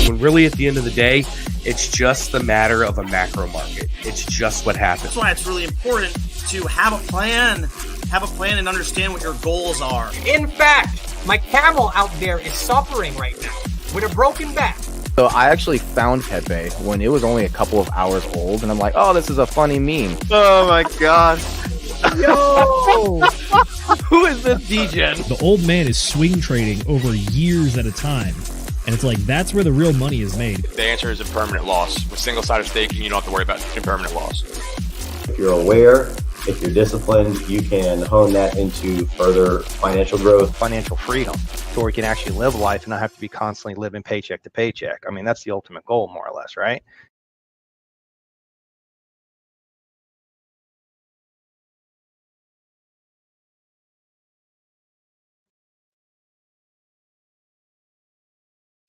when really at the end of the day, it's just a matter of a macro market. It's just what happens. That's why it's really important to have a plan. Have a plan and understand what your goals are. In fact, my camel out there is suffering right now with a broken back. So I actually found Pepe when it was only a couple of hours old, and I'm like, oh, this is a funny meme. Oh my god. Yo! Who is this degen? The old man is swing trading over years at a time. And it's like, that's where the real money is made. The answer is impermanent loss. With single-sided staking, you don't have to worry about impermanent loss. If you're aware, if you're disciplined, you can hone that into further financial growth. Financial freedom, so where you can actually live life and not have to be constantly living paycheck to paycheck. I mean, that's the ultimate goal, more or less, right?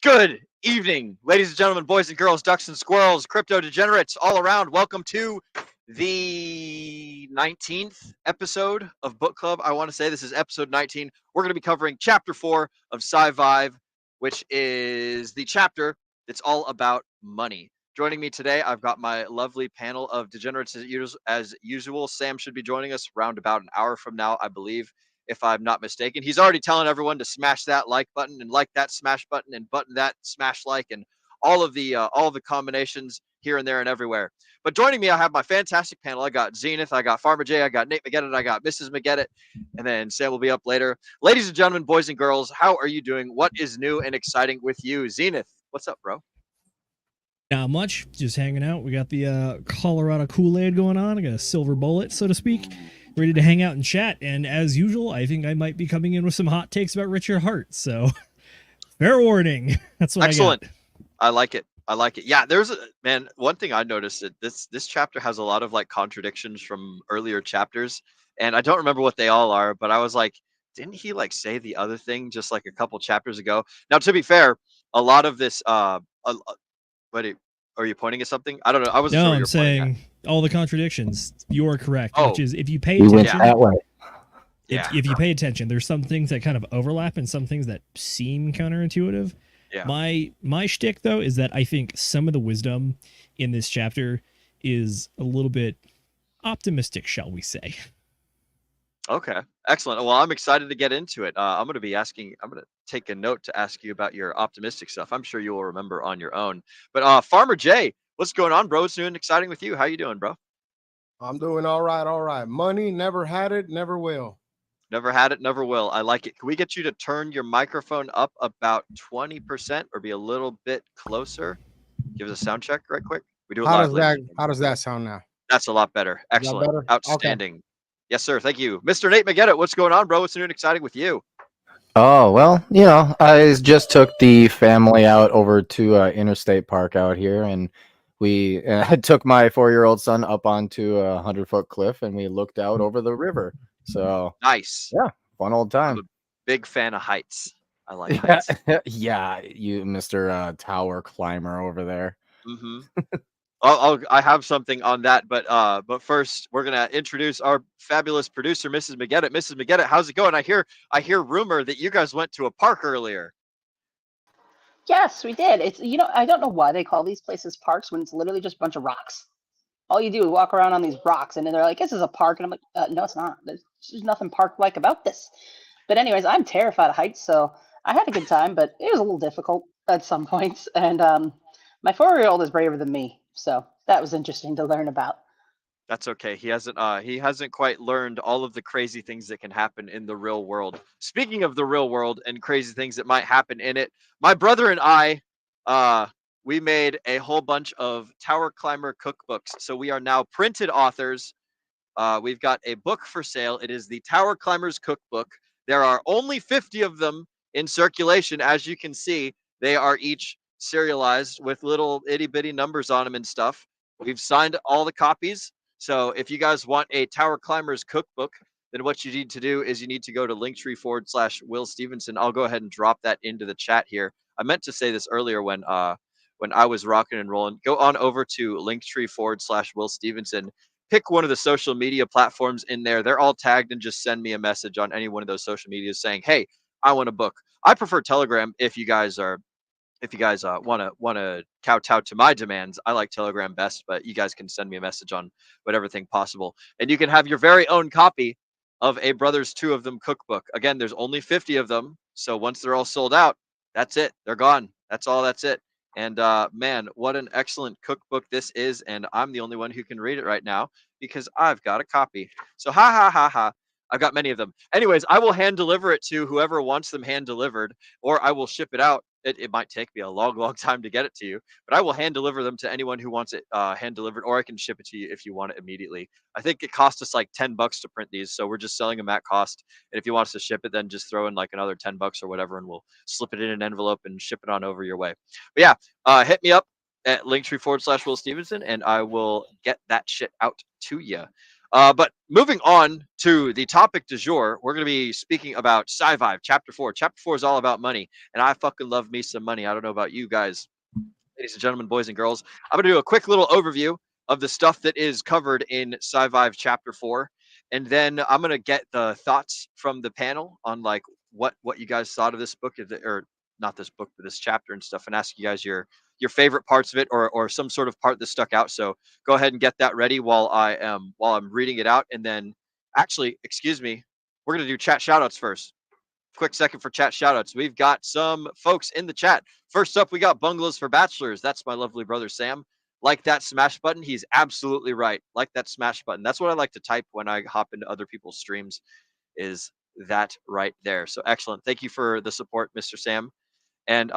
Good evening, ladies and gentlemen, boys and girls, ducks and squirrels, crypto degenerates all around. Welcome to the 19th episode of Book Club. I want to say this is episode 19. We're going to be covering chapter 4 of SciVive, which is the chapter that's all about money. Joining me today, I've got my lovely panel of degenerates as usual. Sam should be joining us around about an hour from now, I believe, if I'm not mistaken. He's already telling everyone to smash that like button and like that smash button and button that smash like and all of the combinations here and there and everywhere. But joining me, I have my fantastic panel. I got Zenith, I got Farmer J, I got Nate McGettit, I got Mrs. McGettit, and then Sam will be up later. Ladies and gentlemen, boys and girls, how are you doing? What is new and exciting with you? Zenith, what's up, bro? Not much, just hanging out. We got the Colorado Kool-Aid going on. I got a silver bullet, so to speak. Ready to hang out and chat, and as usual, I think I might be coming in with some hot takes about Richard Hart, so fair warning. That's what Excellent. I got. I like it. I like it. Yeah, there's one thing I noticed that this chapter has a lot of like contradictions from earlier chapters, and I don't remember what they all are, but I was like, didn't he like say the other thing just like a couple chapters ago? Now, to be fair, a lot of this are you pointing at something? I don't know. I wasn't sure what No, you I'm were pointing at. saying all the contradictions. You're correct, Oh. which is if you pay We went attention. that way. Yeah. If you pay attention, there's some things that kind of overlap and some things that seem counterintuitive. Yeah. My shtick, though, is that I think some of the wisdom in this chapter is a little bit optimistic, shall we say. Okay, excellent. Well, I'm excited to get into it. I'm going to take a note to ask you about your optimistic stuff. I'm sure you will remember on your own. But Farmer J, what's going on, bro? What's new and exciting with you? How you doing, bro? I'm doing all right. All right. Money, never had it, never will. Never had it, never will. I like it. Can we get you to turn your microphone up about 20% or be a little bit closer? Give us a sound check right quick. We do it live. How does that sound now? That's a lot better. Excellent. better? Outstanding. Okay. Yes, sir. Thank you. Mr. Nate McGettit, what's going on, bro? What's new and exciting with you? Oh, well, I just took the family out over to Interstate Park out here, and I took my 4-year-old son up onto a 100-foot cliff, and we looked out over the river. So Nice. yeah, fun old I'm time. a big fan of heights. I like heights. Yeah, you, Mr. Tower climber over there. Mm-hmm. I have something on that, but first we're gonna introduce our fabulous producer, Mrs. McGettit. Mrs. McGettit, how's it going? I hear rumor that you guys went to a park earlier. Yes, we did. It's I don't know why they call these places parks when it's literally just a bunch of rocks. All you do is walk around on these rocks, and then they're like, "This is a park," and I'm like, "No, it's not. There's nothing park-like about this." But anyways, I'm terrified of heights, so I had a good time, but it was a little difficult at some points. And my 4-year-old is braver than me, so that was interesting to learn about. That's okay. He hasn't quite learned all of the crazy things that can happen in the real world. Speaking of the real world and crazy things that might happen in it, my brother and I, we made a whole bunch of Tower Climber cookbooks. So we are now printed authors. We've got a book for sale. It is the Tower Climbers Cookbook. There are only 50 of them in circulation. As you can see, they are each serialized with little itty bitty numbers on them and stuff. We've signed all the copies. So if you guys want a Tower Climbers Cookbook, then what you need to do is you need to go to Linktree/Will Stevenson. I'll go ahead and drop that into the chat here. I meant to say this earlier when I was rocking and rolling. Go on over to Linktree/Will Stevenson. Pick one of the social media platforms in there. They're all tagged, and just send me a message on any one of those social medias saying, "Hey, I want a book." I prefer Telegram if you guys are if you guys want to kowtow to my demands, I like Telegram best, but you guys can send me a message on whatever thing possible, and you can have your very own copy of A Brothers Two of Them cookbook. Again, there's only 50 of them, so once they're all sold out, that's it. They're gone. That's all. That's it. And man, what an excellent cookbook this is, and I'm the only one who can read it right now because I've got a copy. So ha ha ha ha. I've got many of them. Anyways, I will hand deliver it to whoever wants them hand delivered, or I will ship it out. It might take me a long, long time to get it to you, but I will hand deliver them to anyone who wants it hand delivered, or I can ship it to you if you want it immediately. I think it cost us like $10 to print these, so we're just selling them at cost. And if you want us to ship it, then just throw in like another $10 or whatever, and we'll slip it in an envelope and ship it on over your way. But yeah, hit me up at linktree/Will Stevenson, and I will get that shit out to you. But moving on to the topic du jour, we're going to be speaking about SciVive Chapter 4. Chapter 4 is all about money, and I fucking love me some money. I don't know about you guys, ladies and gentlemen, boys and girls. I'm going to do a quick little overview of the stuff that is covered in SciVive Chapter 4, and then I'm going to get the thoughts from the panel on like what you guys thought of this book, or not this book, but this chapter and stuff, and ask you guys your favorite parts of it, or some sort of part that stuck out. So go ahead and get that ready while I'm reading it out. And then actually, excuse me, we're going to do chat shoutouts first. Quick second for chat shoutouts. We've got some folks in the chat. First up, we got Bungalows for Bachelors. That's my lovely brother Sam. Like that smash button. He's absolutely right. Like that smash button. That's what I like to type when I hop into other people's streams, is that right there. So excellent. Thank you for the support, Mr. Sam. And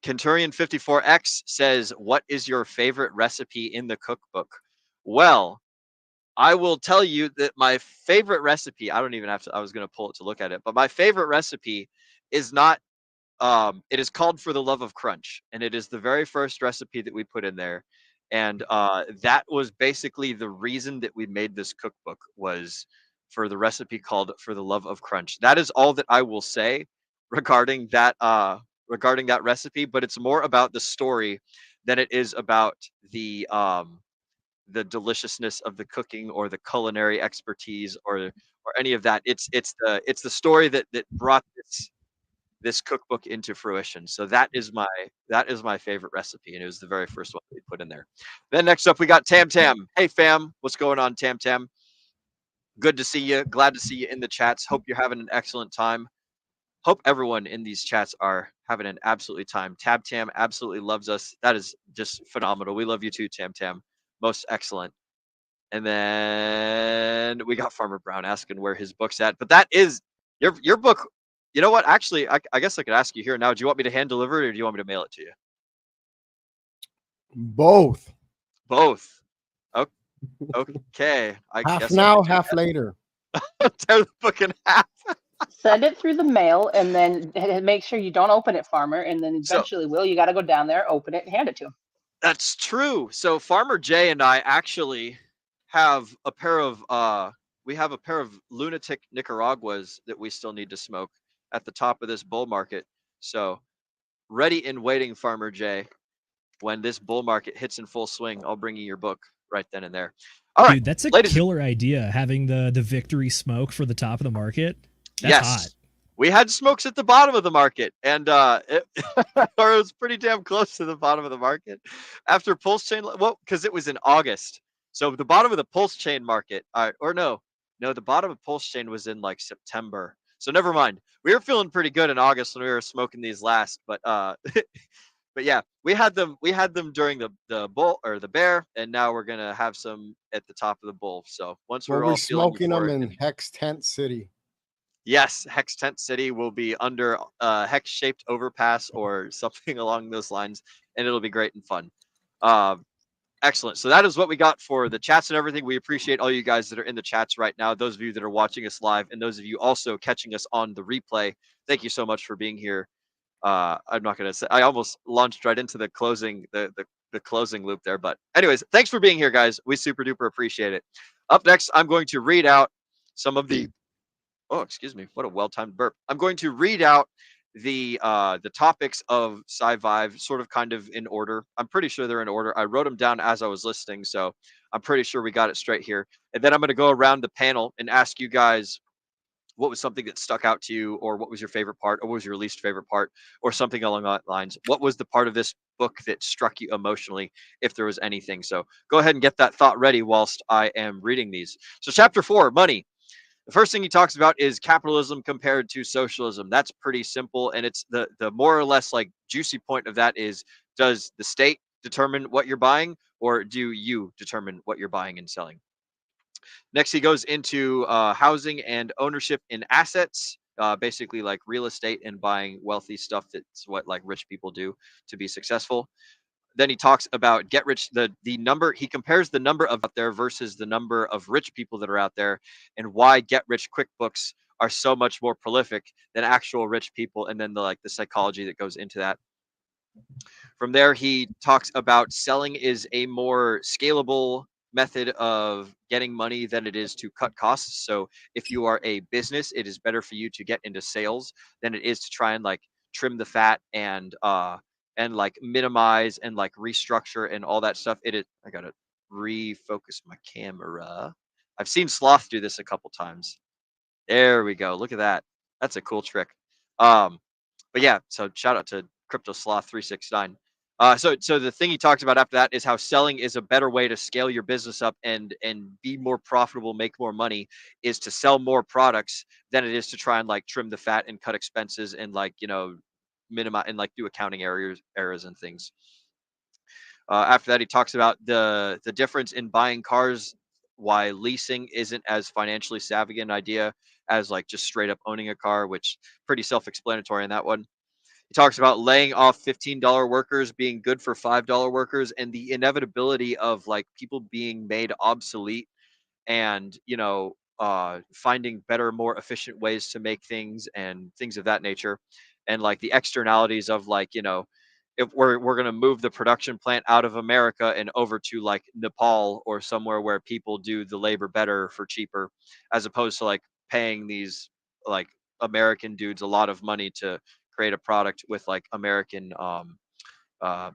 Kenturian54X says, what is your favorite recipe in the cookbook? Well, I will tell you that my favorite recipe, I don't even have to, I was going to pull it to look at it, but my favorite recipe is not, it is called For the Love of Crunch. And it is the very first recipe that we put in there. And that was basically the reason that we made this cookbook, was for the recipe called For the Love of Crunch. That is all that I will say regarding that recipe, but it's more about the story than it is about the deliciousness of the cooking or the culinary expertise or any of that. It's the story that brought this cookbook into fruition. So that is my favorite recipe, and it was the very first one we put in there. Then next up we got Tam Tam. Hey fam, what's going on, Tam Tam? Good to see you. Glad to see you in the chats. Hope you're having an excellent time. Hope everyone in these chats are having an absolutely time. Tab Tam absolutely loves us. That is just phenomenal. We love you too, Tam Tam. Most excellent. And then we got Farmer Brown asking where his book's at. But that is your book. You know what? Actually, I guess I could ask you here now. Do you want me to hand deliver it, or do you want me to mail it to you? Both. Both. Okay. I Half guess now, half later. Tear the book in half. Send it through the mail, and then make sure you don't open it, Farmer. And then eventually, you got to go down there, open it, and hand it to him. That's true. So Farmer Jay and I actually have a pair of lunatic Nicaraguas that we still need to smoke at the top of this bull market. So ready and waiting, Farmer Jay. When this bull market hits in full swing, I'll bring you your book right then and there. All right, dude, that's a killer idea, having the victory smoke for the top of the market. That's hot. We had smokes at the bottom of the market, and it was pretty damn close to the bottom of the market after Pulse Chain. Well, because it was in August, so the bottom of the Pulse Chain market, the bottom of Pulse Chain was in like September. So never mind. We were feeling pretty good in August when we were smoking these last, but but yeah, we had them during the bull or the bear, and now we're gonna have some at the top of the bull. So once we're all smoking them in Hex Tent City. Yes, Hex Tent City will be under hex-shaped overpass or something along those lines, and it'll be great and fun. Excellent. So that is what we got for the chats and everything. We appreciate all you guys that are in the chats right now, those of you that are watching us live, and those of you also catching us on the replay. Thank you so much for being here. I'm not going to say, I almost launched right into the closing loop there, but anyways, thanks for being here, guys. We super duper appreciate it. Up next, I'm going to read out some of the oh, excuse me, what a well-timed burp. I'm going to read out the topics of SciVive sort of kind of in order. I'm pretty sure they're in order. I wrote them down as I was listening, so I'm pretty sure we got it straight here. And then I'm going to go around the panel and ask you guys what was something that stuck out to you, or what was your favorite part, or what was your least favorite part, or something along that lines. What was the part of this book that struck you emotionally, if there was anything? So go ahead and get that thought ready whilst I am reading these. So chapter 4, money. The first thing he talks about is capitalism compared to socialism. That's pretty simple, and it's the more or less like juicy point of that is, does the state determine what you're buying, or do you determine what you're buying and selling? Next, he goes into housing and ownership in assets, basically like real estate and buying wealthy stuff. That's what like rich people do to be successful. Then he talks about get rich, the number. He compares the number of out there versus the number of rich people that are out there, and why get rich quick books are so much more prolific than actual rich people, and then the psychology that goes into that. From there, he talks about selling is a more scalable method of getting money than it is to cut costs. So if you are a business, it is better for you to get into sales than it is to try and like trim the fat and like minimize and like restructure and all that stuff. I gotta refocus my camera. I've seen Sloth do this a couple times. There we go. Look at that. That's a cool trick. But yeah, so shout out to Crypto Sloth 369. So the thing he talks about after that is how selling is a better way to scale your business up and be more profitable, make more money, is to sell more products than it is to try and like trim the fat and cut expenses and like minimize and like do accounting errors and things. After that, he talks about the difference in buying cars, why leasing isn't as financially savvy an idea as like just straight up owning a car, which pretty self-explanatory in that one. He talks about laying off $15 workers being good for $5 workers, and the inevitability of like people being made obsolete, and finding better, more efficient ways to make things and things of that nature, and like the externalities of like if we're going to move the production plant out of America and over to like Nepal or somewhere where people do the labor better for cheaper, as opposed to like paying these like American dudes a lot of money to create a product with like American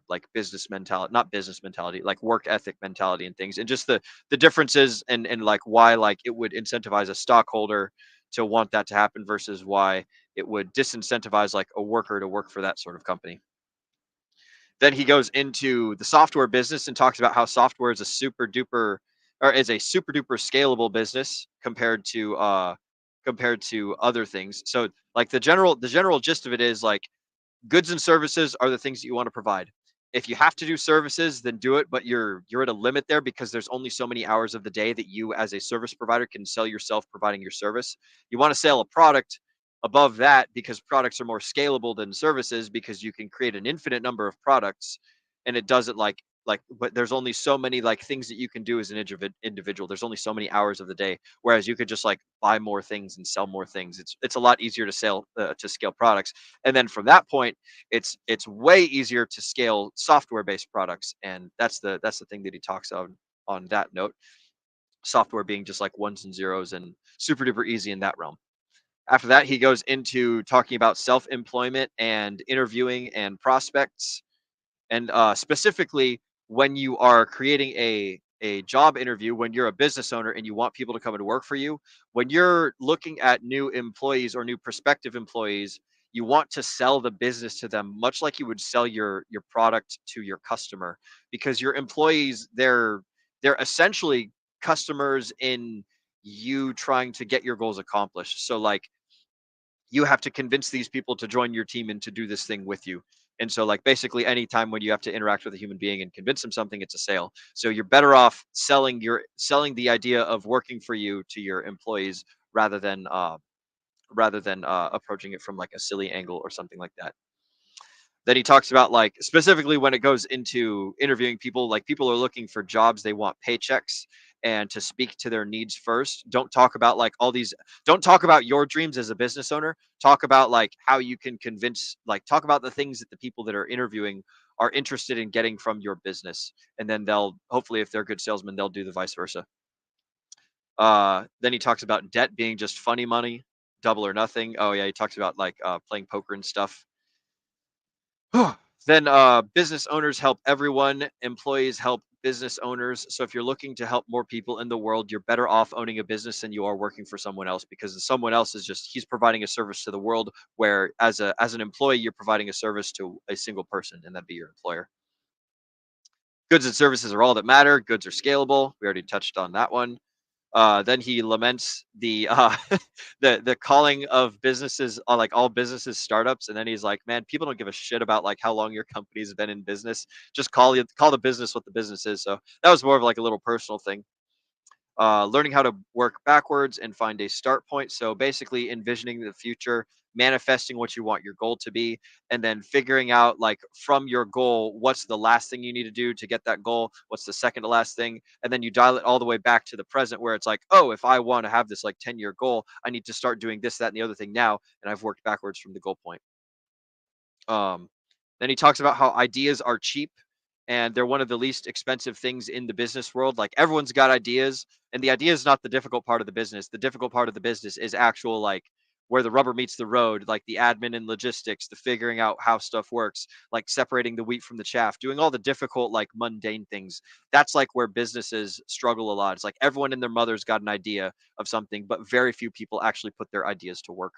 like business mentality, not business mentality, like work ethic mentality and things, and just the differences and like why like it would incentivize a stockholder to want that to happen versus why it would disincentivize like a worker to work for that sort of company. Then he goes into the software business and talks about how software is a super duper scalable business compared to other things. So like the general gist of it is like goods and services are the things that you want to provide. If you have to do services, then do it, but you're at a limit there because there's only so many hours of the day that you as a service provider can sell yourself providing your service. You want to sell a product above that because products are more scalable than services, because you can create an infinite number of products, and it doesn't but there's only so many like things that you can do as an individual. There's only so many hours of the day, whereas you could just like buy more things and sell more things. It's a lot easier to scale products, and then from that point it's way easier to scale software based products, and that's the thing that he talks on that note. Software being just like ones and zeros and super duper easy in that realm. After that, he goes into talking about self-employment and interviewing and prospects, and specifically when you are creating a job interview, when you're a business owner and you want people to come and work for you, when you're looking at new employees or new prospective employees, you want to sell the business to them much like you would sell your product to your customer, because your employees, they're essentially customers in you trying to get your goals accomplished. So like you have to convince these people to join your team and to do this thing with you. And so like basically anytime when you have to interact with a human being and convince them something, it's a sale. So you're better off selling the idea of working for you to your employees rather than approaching it from like a silly angle or something like that. Then he talks about like specifically when it goes into interviewing people, like people are looking for jobs, they want paychecks, and to speak to their needs first. Don't talk about like don't talk about your dreams as a business owner. Talk about like how you can talk about the things that the people that are interviewing are interested in getting from your business. And then they'll hopefully, if they're good salesmen, they'll do the vice versa. Then he talks about debt being just funny money, double or nothing. Oh yeah, he talks about like playing poker and stuff. Then business owners help everyone, employees help business owners. So if you're looking to help more people in the world, you're better off owning a business than you are working for someone else, because someone else is just, he's providing a service to the world, where as an employee, you're providing a service to a single person, and that'd be your employer. Goods and services are all that matter. Goods are scalable. We already touched on that one. Then he laments the the calling of businesses, like all businesses startups, and then he's like, man, people don't give a shit about like how long your company's been in business. Just call the business what the business is. So that was more of like a little personal thing. Learning how to work backwards and find a start point. So basically envisioning the future, manifesting what you want your goal to be, and then figuring out like from your goal, what's the last thing you need to do to get that goal? What's the second to last thing? And then you dial it all the way back to the present, where it's like, oh, if I want to have this like 10-year goal, I need to start doing this, that, and the other thing now. And I've worked backwards from the goal point. Then he talks about how ideas are cheap and they're one of the least expensive things in the business world. Like everyone's got ideas, and the idea is not the difficult part of the business. The difficult part of the business is actual, like where the rubber meets the road, like the admin and logistics, the figuring out how stuff works, like separating the wheat from the chaff, doing all the difficult, like mundane things. That's like where businesses struggle a lot. It's like everyone and their mother's got an idea of something, but very few people actually put their ideas to work.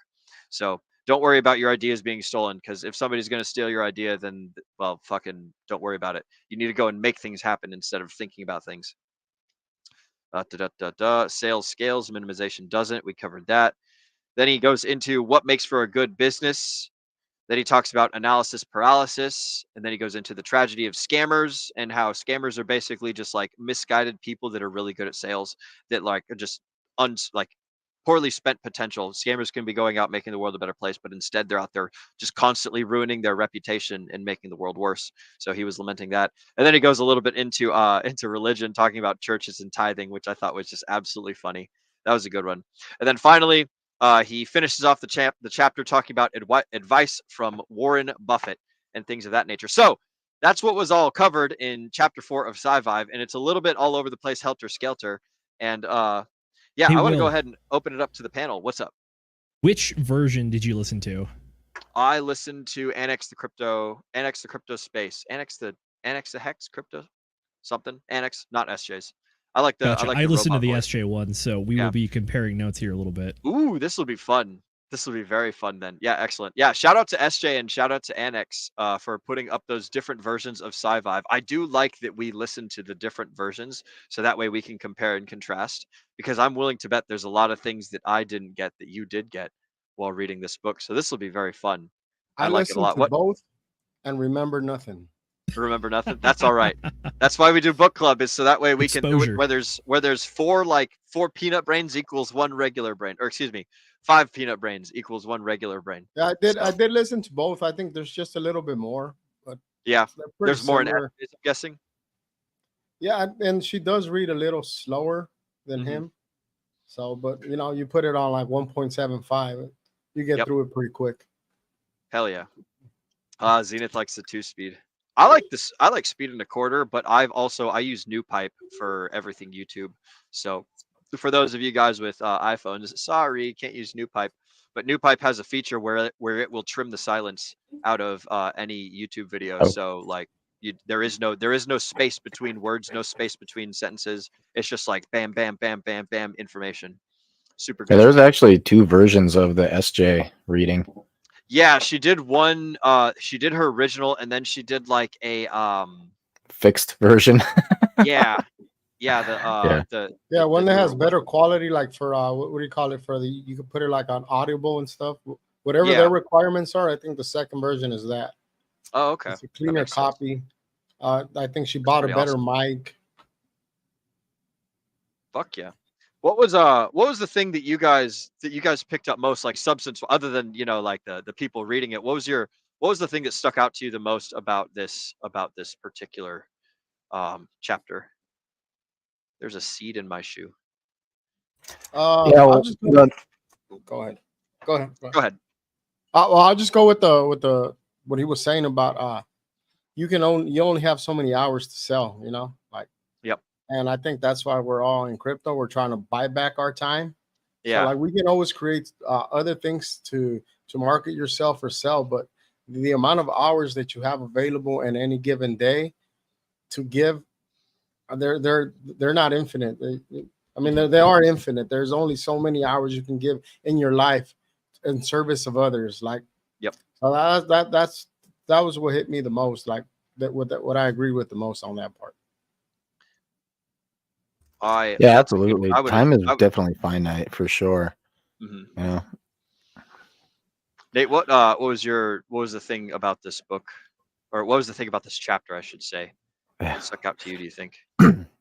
So don't worry about your ideas being stolen, because if somebody's going to steal your idea, then, well, fucking don't worry about it. You need to go and make things happen instead of thinking about things. Sales scales, minimization doesn't. We covered that. Then he goes into what makes for a good business. Then he talks about analysis paralysis. And then he goes into the tragedy of scammers, and how scammers are basically just like misguided people that are really good at sales, that like are just poorly spent potential. Scammers can be going out making the world a better place, but instead they're out there just constantly ruining their reputation and making the world worse. So he was lamenting that. And then he goes a little bit into religion, talking about churches and tithing, which I thought was just absolutely funny. That was a good one. And then finally, he finishes off the chapter talking about advice from Warren Buffett and things of that nature. So that's what was all covered in chapter 4 of SciVive, and it's a little bit all over the place, helter skelter. And yeah, Hey, I want to Will. go ahead and open it up to the panel. What's up? Which version did you listen to? I listened to Annex the Crypto Space, Annex the Hex Crypto something. Annex, not SJs. I like the. Gotcha. I like I the listened to robot the voice. SJ one, so we will be comparing notes here a little bit. Ooh, this will be fun. This will be very fun then. Yeah, excellent. Yeah, shout out to SJ and shout out to Annex for putting up those different versions of SciVive. I do like that we listen to the different versions, so that way we can compare and contrast, because I'm willing to bet there's a lot of things that I didn't get that you did get while reading this book. So this will be very fun. I like it a listened lot. to What? both and remember nothing. Remember nothing? That's all right. That's why we do book club, is so that way we Exposure. can, where there's four peanut brains equals one regular brain, or excuse me, 5 peanut brains equals 1 regular brain. Yeah, I did listen to both. I think there's just a little bit more, but yeah, they're pretty there's more in similar. I'm guessing. Yeah, and she does read a little slower than him. So, but you know, you put it on like 1.75, you get through it pretty quick. Hell yeah. Zenith likes the 2-speed. I like this. I like speed and a quarter, but I use NewPipe for everything YouTube. So for those of you guys with iPhones, sorry, can't use NewPipe. But NewPipe has a feature where it will trim the silence out of any YouTube video. Oh. So like there is no space between words, no space between sentences. It's just like bam, bam, bam, bam, bam information. Super good. Yeah, there's actually 2 versions of the SJ reading. Yeah, she did one. She did her original, and then she did like a fixed version. yeah. One that has better quality, like for what do you call it, for the, you can put it like on Audible and stuff. Whatever their requirements are, I think the second version is that. Oh, okay. It's a cleaner copy. I think she bought a better mic. Fuck yeah. What was the thing that you guys picked up most, like substance, other than like the people reading it? What was the thing that stuck out to you the most about this particular chapter? There's a seed in my shoe. Go ahead. Well, I'll just go with the what he was saying about you only have so many hours to sell, like. Yep. And I think that's why we're all in crypto. We're trying to buy back our time. Yeah. So like we can always create other things to market yourself or sell, but the amount of hours that you have available in any given day to give they're not infinite. I mean, they are infinite. There's only so many hours you can give in your life in service of others. Like, yep. So that was what hit me the most. Like what I agree with the most on that part. Yeah, absolutely. Time is definitely finite for sure. Mm-hmm. Yeah. Nate, what was the thing about this book, or what was the thing about this chapter, I should say, that stuck out to you? Do you think?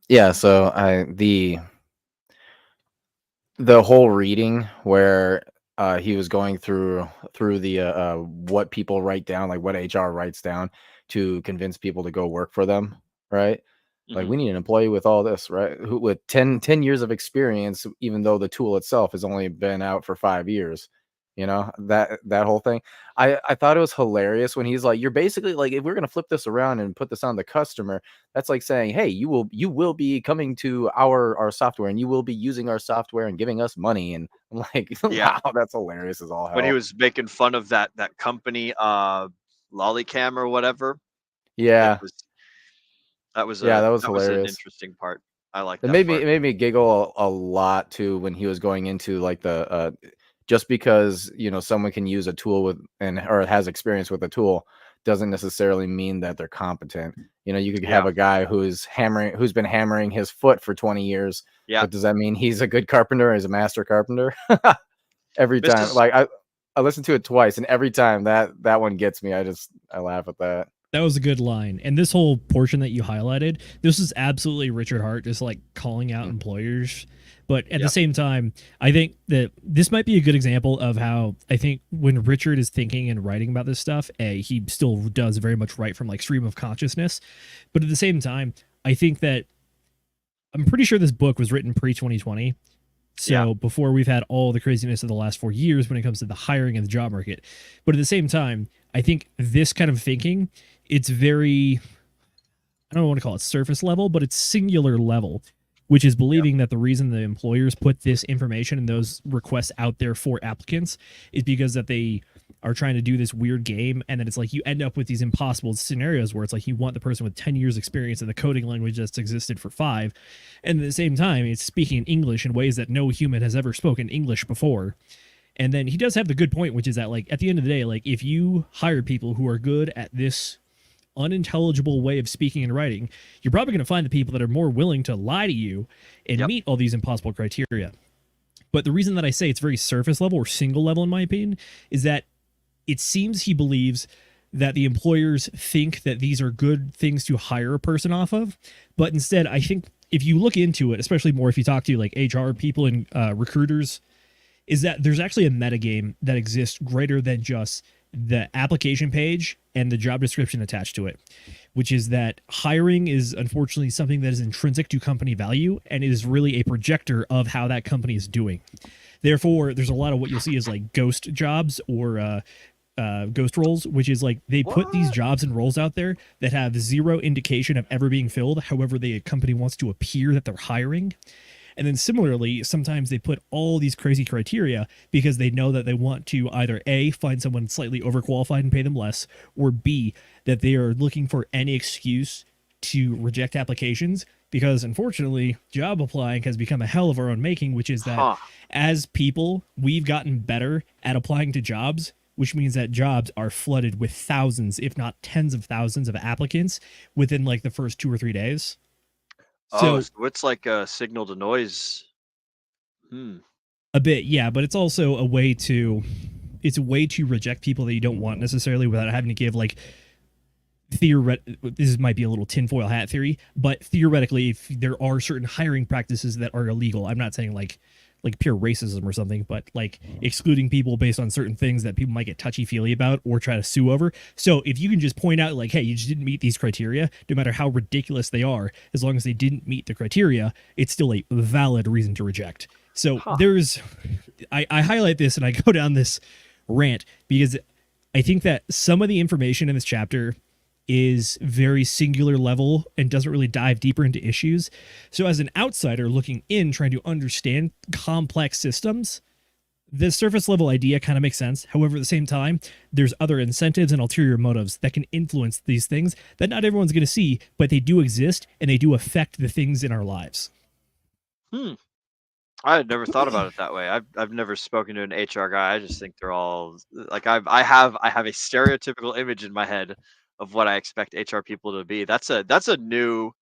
Yeah. So the whole reading where he was going through the what people write down, like what HR writes down to convince people to go work for them, right? Like, we need an employee with all this, right? Who with 10 years of experience, even though the tool itself has only been out for 5 years. You know, that whole thing. I thought it was hilarious when he's like, you're basically like, if we're gonna flip this around and put this on the customer, that's like saying, hey, you will be coming to our software and you will be using our software and giving us money. And I'm like, Yeah. wow, that's hilarious as all hell. When he was making fun of that company, Lollycam or whatever. Yeah. That was hilarious. an interesting part. I like that. It made me giggle a lot too when he was going into like the just because, you know, someone can use a tool or has experience with a tool doesn't necessarily mean that they're competent. You know, you could have a guy who's been hammering his foot for 20 years. Yeah. But does that mean he's a good carpenter or is a master carpenter? Every time. Like I listened to it twice, and every time that one gets me, I laugh at that. That was a good line. And this whole portion that you highlighted, this is absolutely Richard Hart just like calling out employers. But at the same time, I think that this might be a good example of how I think when Richard is thinking and writing about this stuff, he still does very much write from like stream of consciousness. But at the same time, I think that I'm pretty sure this book was written pre-2020. So before we've had all the craziness of the last 4 years when it comes to the hiring and the job market. But at the same time, I think this kind of thinking, it's very, I don't want to call it surface level, but it's singular level, which is believing that the reason the employers put this information and those requests out there for applicants is because that they are trying to do this weird game, and then it's like you end up with these impossible scenarios where it's like you want the person with 10 years experience in the coding language that's existed for 5, and at the same time it's speaking English in ways that no human has ever spoken English before. And then he does have the good point, which is that like at the end of the day, like if you hire people who are good at this unintelligible way of speaking and writing, you're probably going to find the people that are more willing to lie to you and meet all these impossible criteria. But the reason that I say it's very surface level or single level in my opinion is that it seems he believes that the employers think that these are good things to hire a person off of. But instead, I think if you look into it, especially more if you talk to like HR people and recruiters, is that there's actually a metagame that exists greater than just the application page and the job description attached to it, which is that hiring is unfortunately something that is intrinsic to company value and is really a projector of how that company is doing. Therefore, there's a lot of what you'll see is like ghost jobs or ghost roles, which is like they put these jobs and roles out there that have zero indication of ever being filled. However, the company wants to appear that they're hiring. And then similarly, sometimes they put all these crazy criteria because they know that they want to either A, find someone slightly overqualified and pay them less, or B, that they are looking for any excuse to reject applications because unfortunately, job applying has become a hell of our own making, which is that as people, we've gotten better at applying to jobs, which means that jobs are flooded with thousands, if not tens of thousands of applicants within like the first 2 or 3 days. So it's like a signal to noise. A bit, yeah, but it's also a way to reject people that you don't want necessarily without having to give like this might be a little tinfoil hat theory, but theoretically, if there are certain hiring practices that are illegal, I'm not saying like pure racism or something, but like excluding people based on certain things that people might get touchy-feely about or try to sue over. So if you can just point out like, hey, you just didn't meet these criteria, no matter how ridiculous they are, as long as they didn't meet the criteria, it's still a valid reason to reject. So I highlight this and I go down this rant because I think that some of the information in this chapter is very singular level and doesn't really dive deeper into issues. So as an outsider looking in, trying to understand complex systems, the surface level idea kind of makes sense. However, at the same time, there's other incentives and ulterior motives that can influence these things that not everyone's going to see, but they do exist and they do affect the things in our lives. I had never thought about it that way. I've never spoken to an HR guy. I just think they're all like I have a stereotypical image in my head of what I expect HR people to be. That's a new.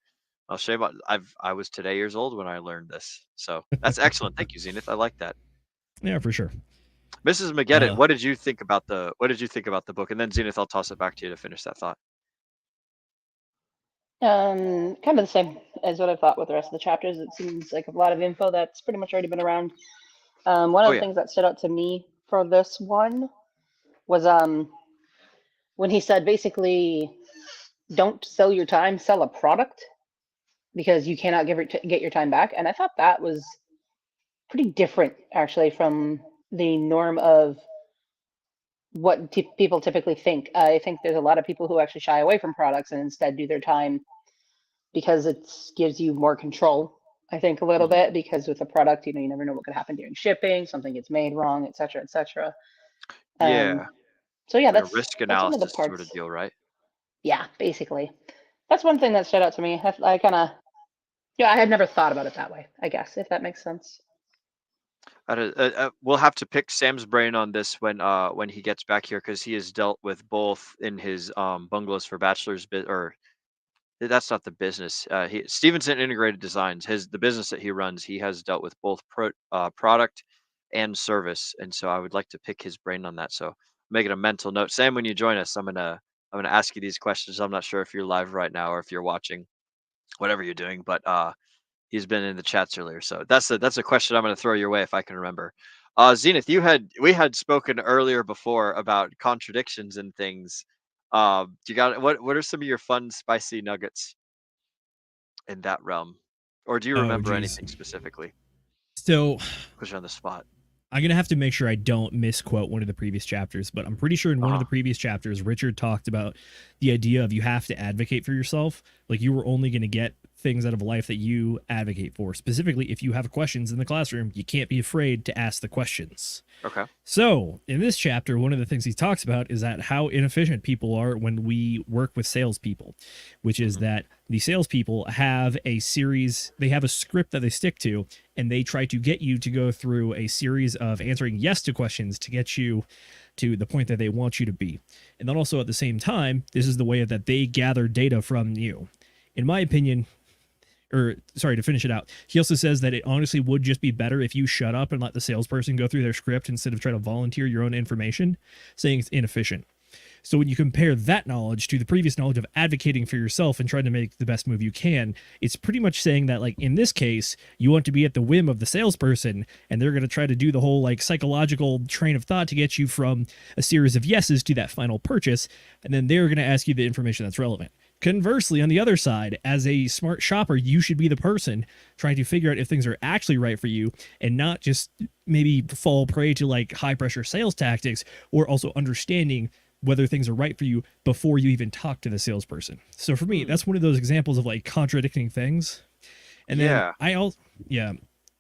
I'll show you. I was today years old when I learned this, so that's excellent. Thank you, Zenith. I like that. Yeah, for sure. Mrs. McGettin, what did you think about the book? And then Zenith, I'll toss it back to you to finish that thought. Kind of the same as what I thought with the rest of the chapters. It seems like a lot of info that's pretty much already been around. One of the things that stood out to me for this one was when he said basically, don't sell your time, sell a product, because you cannot get your time back. And I thought that was pretty different, actually, from the norm of what people typically think. I think there's a lot of people who actually shy away from products and instead do their time because it gives you more control, I think, a little bit, because with a product, you never know what could happen during shipping, something gets made wrong, et cetera, et cetera. Yeah. So yeah, like that's a risk that's one of the analysis parts. sort of deal, right? Yeah, basically. That's one thing that stood out to me. I kind of, I had never thought about it that way, I guess, if that makes sense. We'll have to pick Sam's brain on this when he gets back here, because he has dealt with both in his bungalows for bachelor's or that's not the business. Stevenson Integrated Designs, the business that he runs, he has dealt with both product and service, and so I would like to pick his brain on that. So making a mental note. Sam, when you join us, I'm gonna ask you these questions. I'm not sure if you're live right now or if you're watching, whatever you're doing, but he's been in the chats earlier, so that's a question I'm going to throw your way if I can remember. Zenith, we had spoken earlier before about contradictions and things. You got what are some of your fun spicy nuggets in that realm, or do you remember anything specifically? So, put you on the spot. I'm going to have to make sure I don't misquote one of the previous chapters, but I'm pretty sure in one of the previous chapters, Richard talked about the idea of you have to advocate for yourself. Like, you were only going to get things out of life that you advocate for. Specifically, if you have questions in the classroom, you can't be afraid to ask the questions. Okay. So, in this chapter, one of the things he talks about is that how inefficient people are when we work with salespeople, which is that the salespeople have a script that they stick to, and they try to get you to go through a series of answering yes to questions to get you to the point that they want you to be. And then also at the same time, this is the way that they gather data from you. In my opinion, to finish it out, he also says that it honestly would just be better if you shut up and let the salesperson go through their script instead of trying to volunteer your own information, saying it's inefficient. So when you compare that knowledge to the previous knowledge of advocating for yourself and trying to make the best move you can, it's pretty much saying that, like, in this case, you want to be at the whim of the salesperson, and they're going to try to do the whole, like, psychological train of thought to get you from a series of yeses to that final purchase, and then they're going to ask you the information that's relevant. Conversely, on the other side, as a smart shopper, you should be the person trying to figure out if things are actually right for you and not just maybe fall prey to, like, high-pressure sales tactics, or also understanding whether things are right for you before you even talk to the salesperson. So for me, that's one of those examples of, like, contradicting things. And then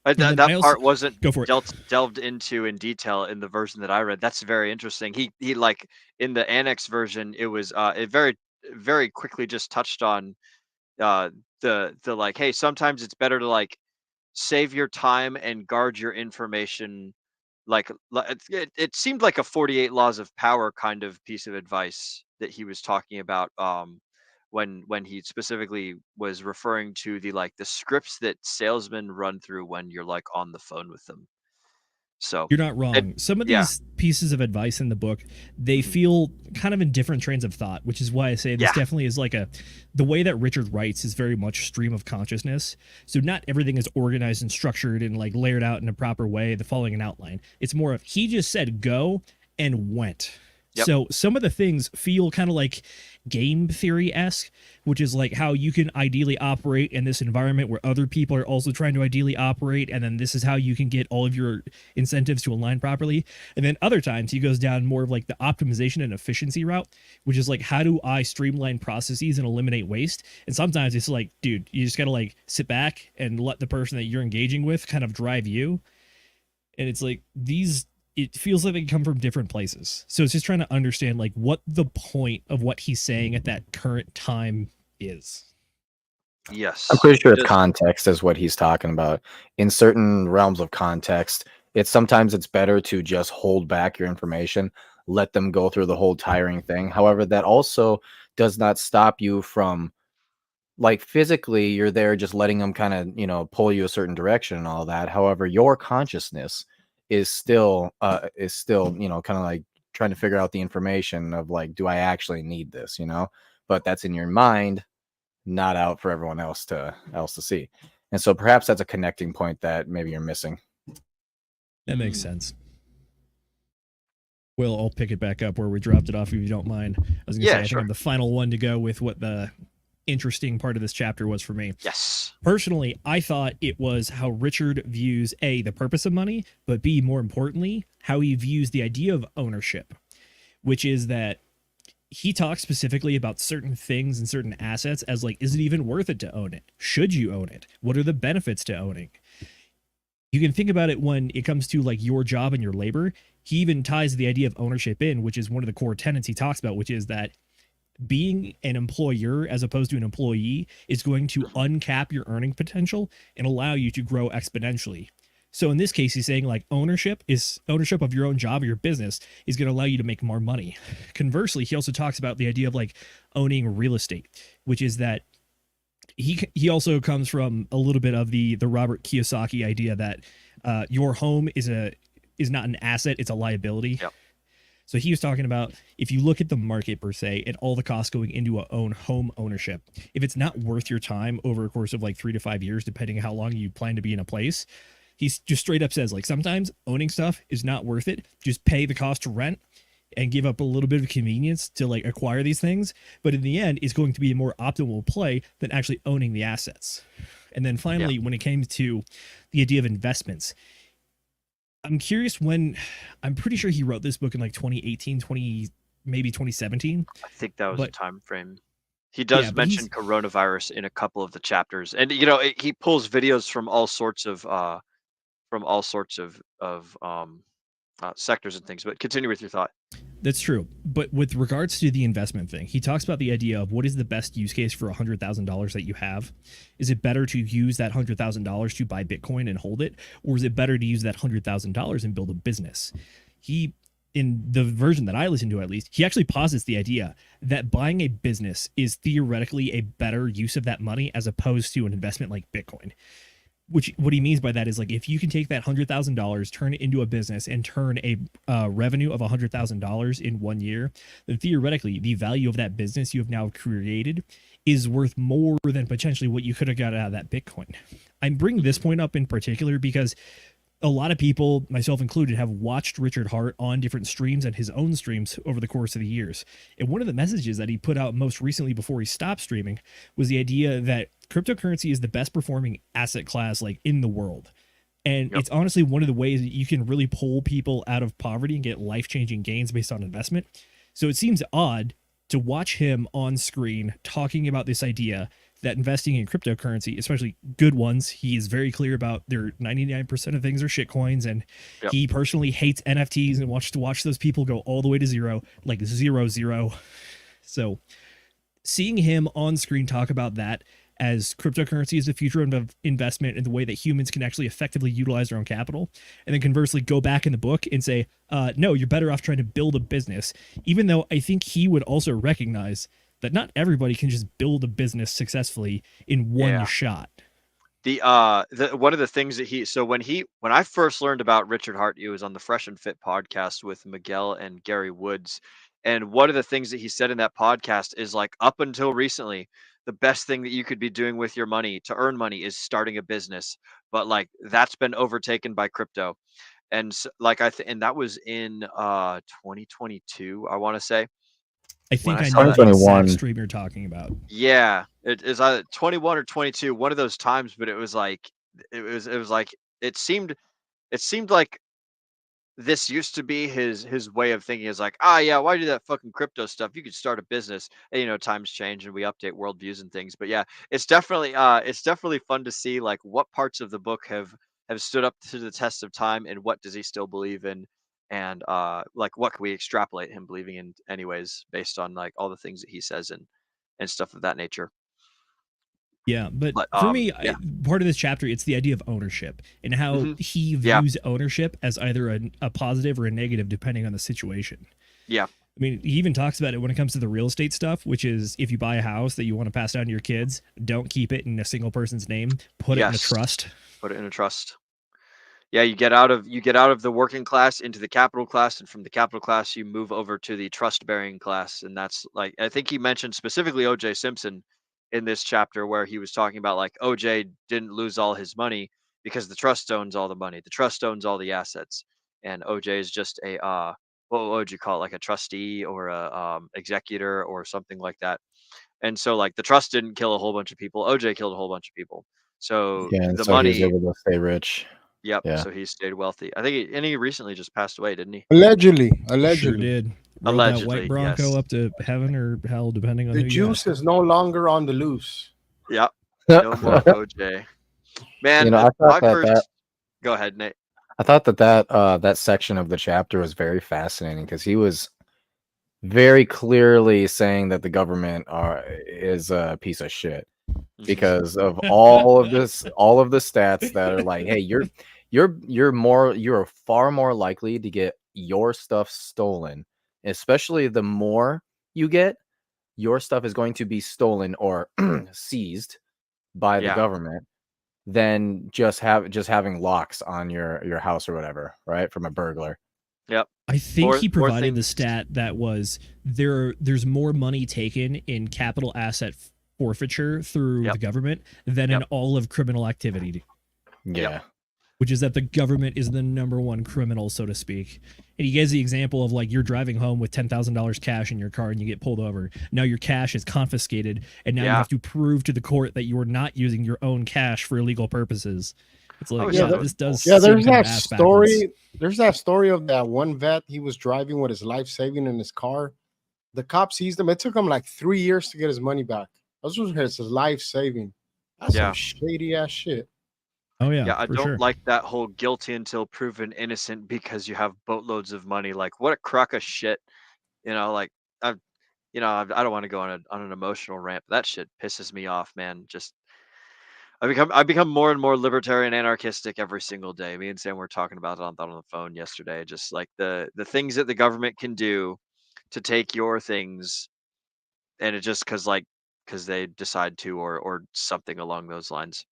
that part wasn't delved into in detail in the version that I read. That's very interesting. He like in the annex version, it was it very quickly just touched on the like, hey, sometimes it's better to, like, save your time and guard your information. Like it seemed like a 48 laws of power kind of piece of advice that he was talking about when he specifically was referring to the scripts that salesmen run through when you're, like, on the phone with them. So you're not wrong. Some of these pieces of advice in the book, they feel kind of in different trains of thought, which is why I say this definitely is like the way that Richard writes is very much stream of consciousness. So not everything is organized and structured and, like, layered out in a proper way, following an outline. It's more of he just said go and went. Yep. So some of the things feel kind of like game theory-esque, which is like how you can ideally operate in this environment where other people are also trying to ideally operate, and then this is how you can get all of your incentives to align properly. And then other times he goes down more of, like, the optimization and efficiency route, which is like, how do I streamline processes and eliminate waste? And sometimes it's like, dude, you just gotta, like, sit back and let the person that you're engaging with kind of drive you. And it's like these it feels like they come from different places. So it's just trying to understand like what the point of what he's saying at that current time is. Yes. I'm pretty sure it's context is what he's talking about. In certain realms of context, sometimes it's better to just hold back your information, let them go through the whole tiring thing. However, that also does not stop you from, like, physically you're there just letting them kind of, you know, pull you a certain direction and all that. However, your consciousness is still you know, kind of like trying to figure out the information of like, do I actually need this, you know? But that's in your mind, not out for everyone else to see. And so perhaps that's a connecting point that maybe you're missing. That makes sense. Will, I'll pick it back up where we dropped it off if you don't mind. I was going to say, I think I'm the final one to go with what the interesting part of this chapter was for me. Yes. Personally, I thought it was how Richard views A, the purpose of money, but B, more importantly, how he views the idea of ownership, which is that he talks specifically about certain things and certain assets as like, is it even worth it to own it? Should you own it? What are the benefits to owning? You can think about it when it comes to like your job and your labor. He even ties the idea of ownership in, which is one of the core tenets he talks about, which is that being an employer as opposed to an employee is going to uncap your earning potential and allow you to grow exponentially. So in this case, he's saying like ownership of your own job or your business is going to allow you to make more money. Conversely, he also talks about the idea of like owning real estate, which is that he also comes from a little bit of the Robert Kiyosaki idea that your home is not an asset, it's a liability. Yep. So he was talking about if you look at the market per se and all the costs going into a own home ownership, if it's not worth your time over a course of like 3 to 5 years, depending on how long you plan to be in a place, he's just straight up says like sometimes owning stuff is not worth it. Just pay the cost to rent and give up a little bit of convenience to like acquire these things. But in the end, it's going to be a more optimal play than actually owning the assets. And then finally, when it came to the idea of investments, I'm curious when, I'm pretty sure he wrote this book in like 2018, maybe 2017. I think that was a time frame. He does mention coronavirus in a couple of the chapters, and you know he pulls videos from all sorts of sectors and things. But continue with your thought. That's true. But with regards to the investment thing, he talks about the idea of what is the best use case for $100,000 that you have. Is it better to use that $100,000 to buy Bitcoin and hold it? Or is it better to use that $100,000 and build a business? He, in the version that I listen to at least, he actually posits the idea that buying a business is theoretically a better use of that money as opposed to an investment like Bitcoin. Which what he means by that is like if you can take that $100,000, turn it into a business, and turn a revenue of $100,000 in 1 year, then theoretically the value of that business you have now created is worth more than potentially what you could have got out of that Bitcoin. I'm bringing this point up in particular because a lot of people, myself included, have watched Richard Hart on different streams and his own streams over the course of the years. And one of the messages that he put out most recently before he stopped streaming was the idea that cryptocurrency is the best performing asset class like in the world. And it's honestly one of the ways that you can really pull people out of poverty and get life-changing gains based on investment. So it seems odd to watch him on screen talking about this idea that investing in cryptocurrency, especially good ones, he is very clear about their 99% of things are shitcoins, and he personally hates NFTs and wants to watch those people go all the way to zero, like 0. So seeing him on screen talk about that as cryptocurrency is the future of investment and the way that humans can actually effectively utilize their own capital, and then conversely go back in the book and say, no, you're better off trying to build a business, even though I think he would also recognize that not everybody can just build a business successfully in one shot. The one of the things that when I first learned about Richard Hart, he was on the Fresh and Fit podcast with Miguel and Gary Woods. And one of the things that he said in that podcast is like, up until recently, the best thing that you could be doing with your money to earn money is starting a business. But like that's been overtaken by crypto. And so, like and that was in 2022, I want to say. I think I know the exact stream you're talking about. Yeah, it is either 21 or 22, one of those times. But it was like, it seemed like this used to be his way of thinking. Is like, yeah, why do that fucking crypto stuff? You could start a business. And, you know, times change and we update worldviews and things. But yeah, it's definitely fun to see like what parts of the book have stood up to the test of time and what does he still believe in. and like what can we extrapolate him believing in anyways based on like all the things that he says and stuff of that nature. Yeah, but But for me, yeah. part of this chapter, it's the idea of ownership and how he Yeah. views ownership as either a positive or a negative depending on the situation. Yeah. I mean, he even talks about it when it comes to the real estate stuff, which is if you buy a house that you want to pass down to your kids, don't keep it in a single person's name. Put it in a trust. Put it in a trust. Yeah, you get out of the working class into the capital class, and from the capital class you move over to the trust bearing class, and that's like I think he mentioned specifically O.J. Simpson in this chapter where he was talking about like O.J. didn't lose all his money because the trust owns all the money. The trust owns all the assets, and O.J. is just a what would you call it, like a trustee or a executor or something like that. And so like the trust didn't kill a whole bunch of people. O.J. killed a whole bunch of people. So Yeah, and the so he was money. able to stay rich. Yep. Yeah. So he stayed wealthy. I think he recently just passed away, didn't he? Allegedly. Sure did. Rode that white Bronco yes. up to heaven or hell, depending on The who you juice is no longer on the loose. Yep. No more OJ. Man, You know, I thought my that, first. Go ahead, Nate. I thought that section of the chapter was very fascinating because he was very clearly saying that the government is a piece of shit because of all of the stats that are like, hey, you're far more likely to get your stuff stolen, especially the more you get, your stuff is going to be stolen or seized by the government than just having locks on your house or whatever, right? From a burglar. Yep. I think he provided the stat that was there's more money taken in capital asset forfeiture through the government than in all of criminal activity. Yeah. Which is that the government is the number one criminal, so to speak. And he gives the example of like you're driving home with $10,000 cash in your car and you get pulled over. Now your cash is confiscated, and now you have to prove to the court that you are not using your own cash for illegal purposes. It's like, this does. Yeah, there's seem that kind of story. backwards. There's that story of that one vet. He was driving with his life saving in his car. The cop seized him. It took him like 3 years to get his money back. This was his life saving. That's some shady ass shit. Oh yeah. Yeah, I don't like that whole guilty until proven innocent because you have boatloads of money. Like, what a crock of shit. You know, like I don't want to go on an emotional rant, but that shit pisses me off, man. Just I become more and more libertarian anarchistic every single day. Me and Sam were talking about it on the phone yesterday. Just like the things that the government can do to take your things, and it just because they decide to or something along those lines.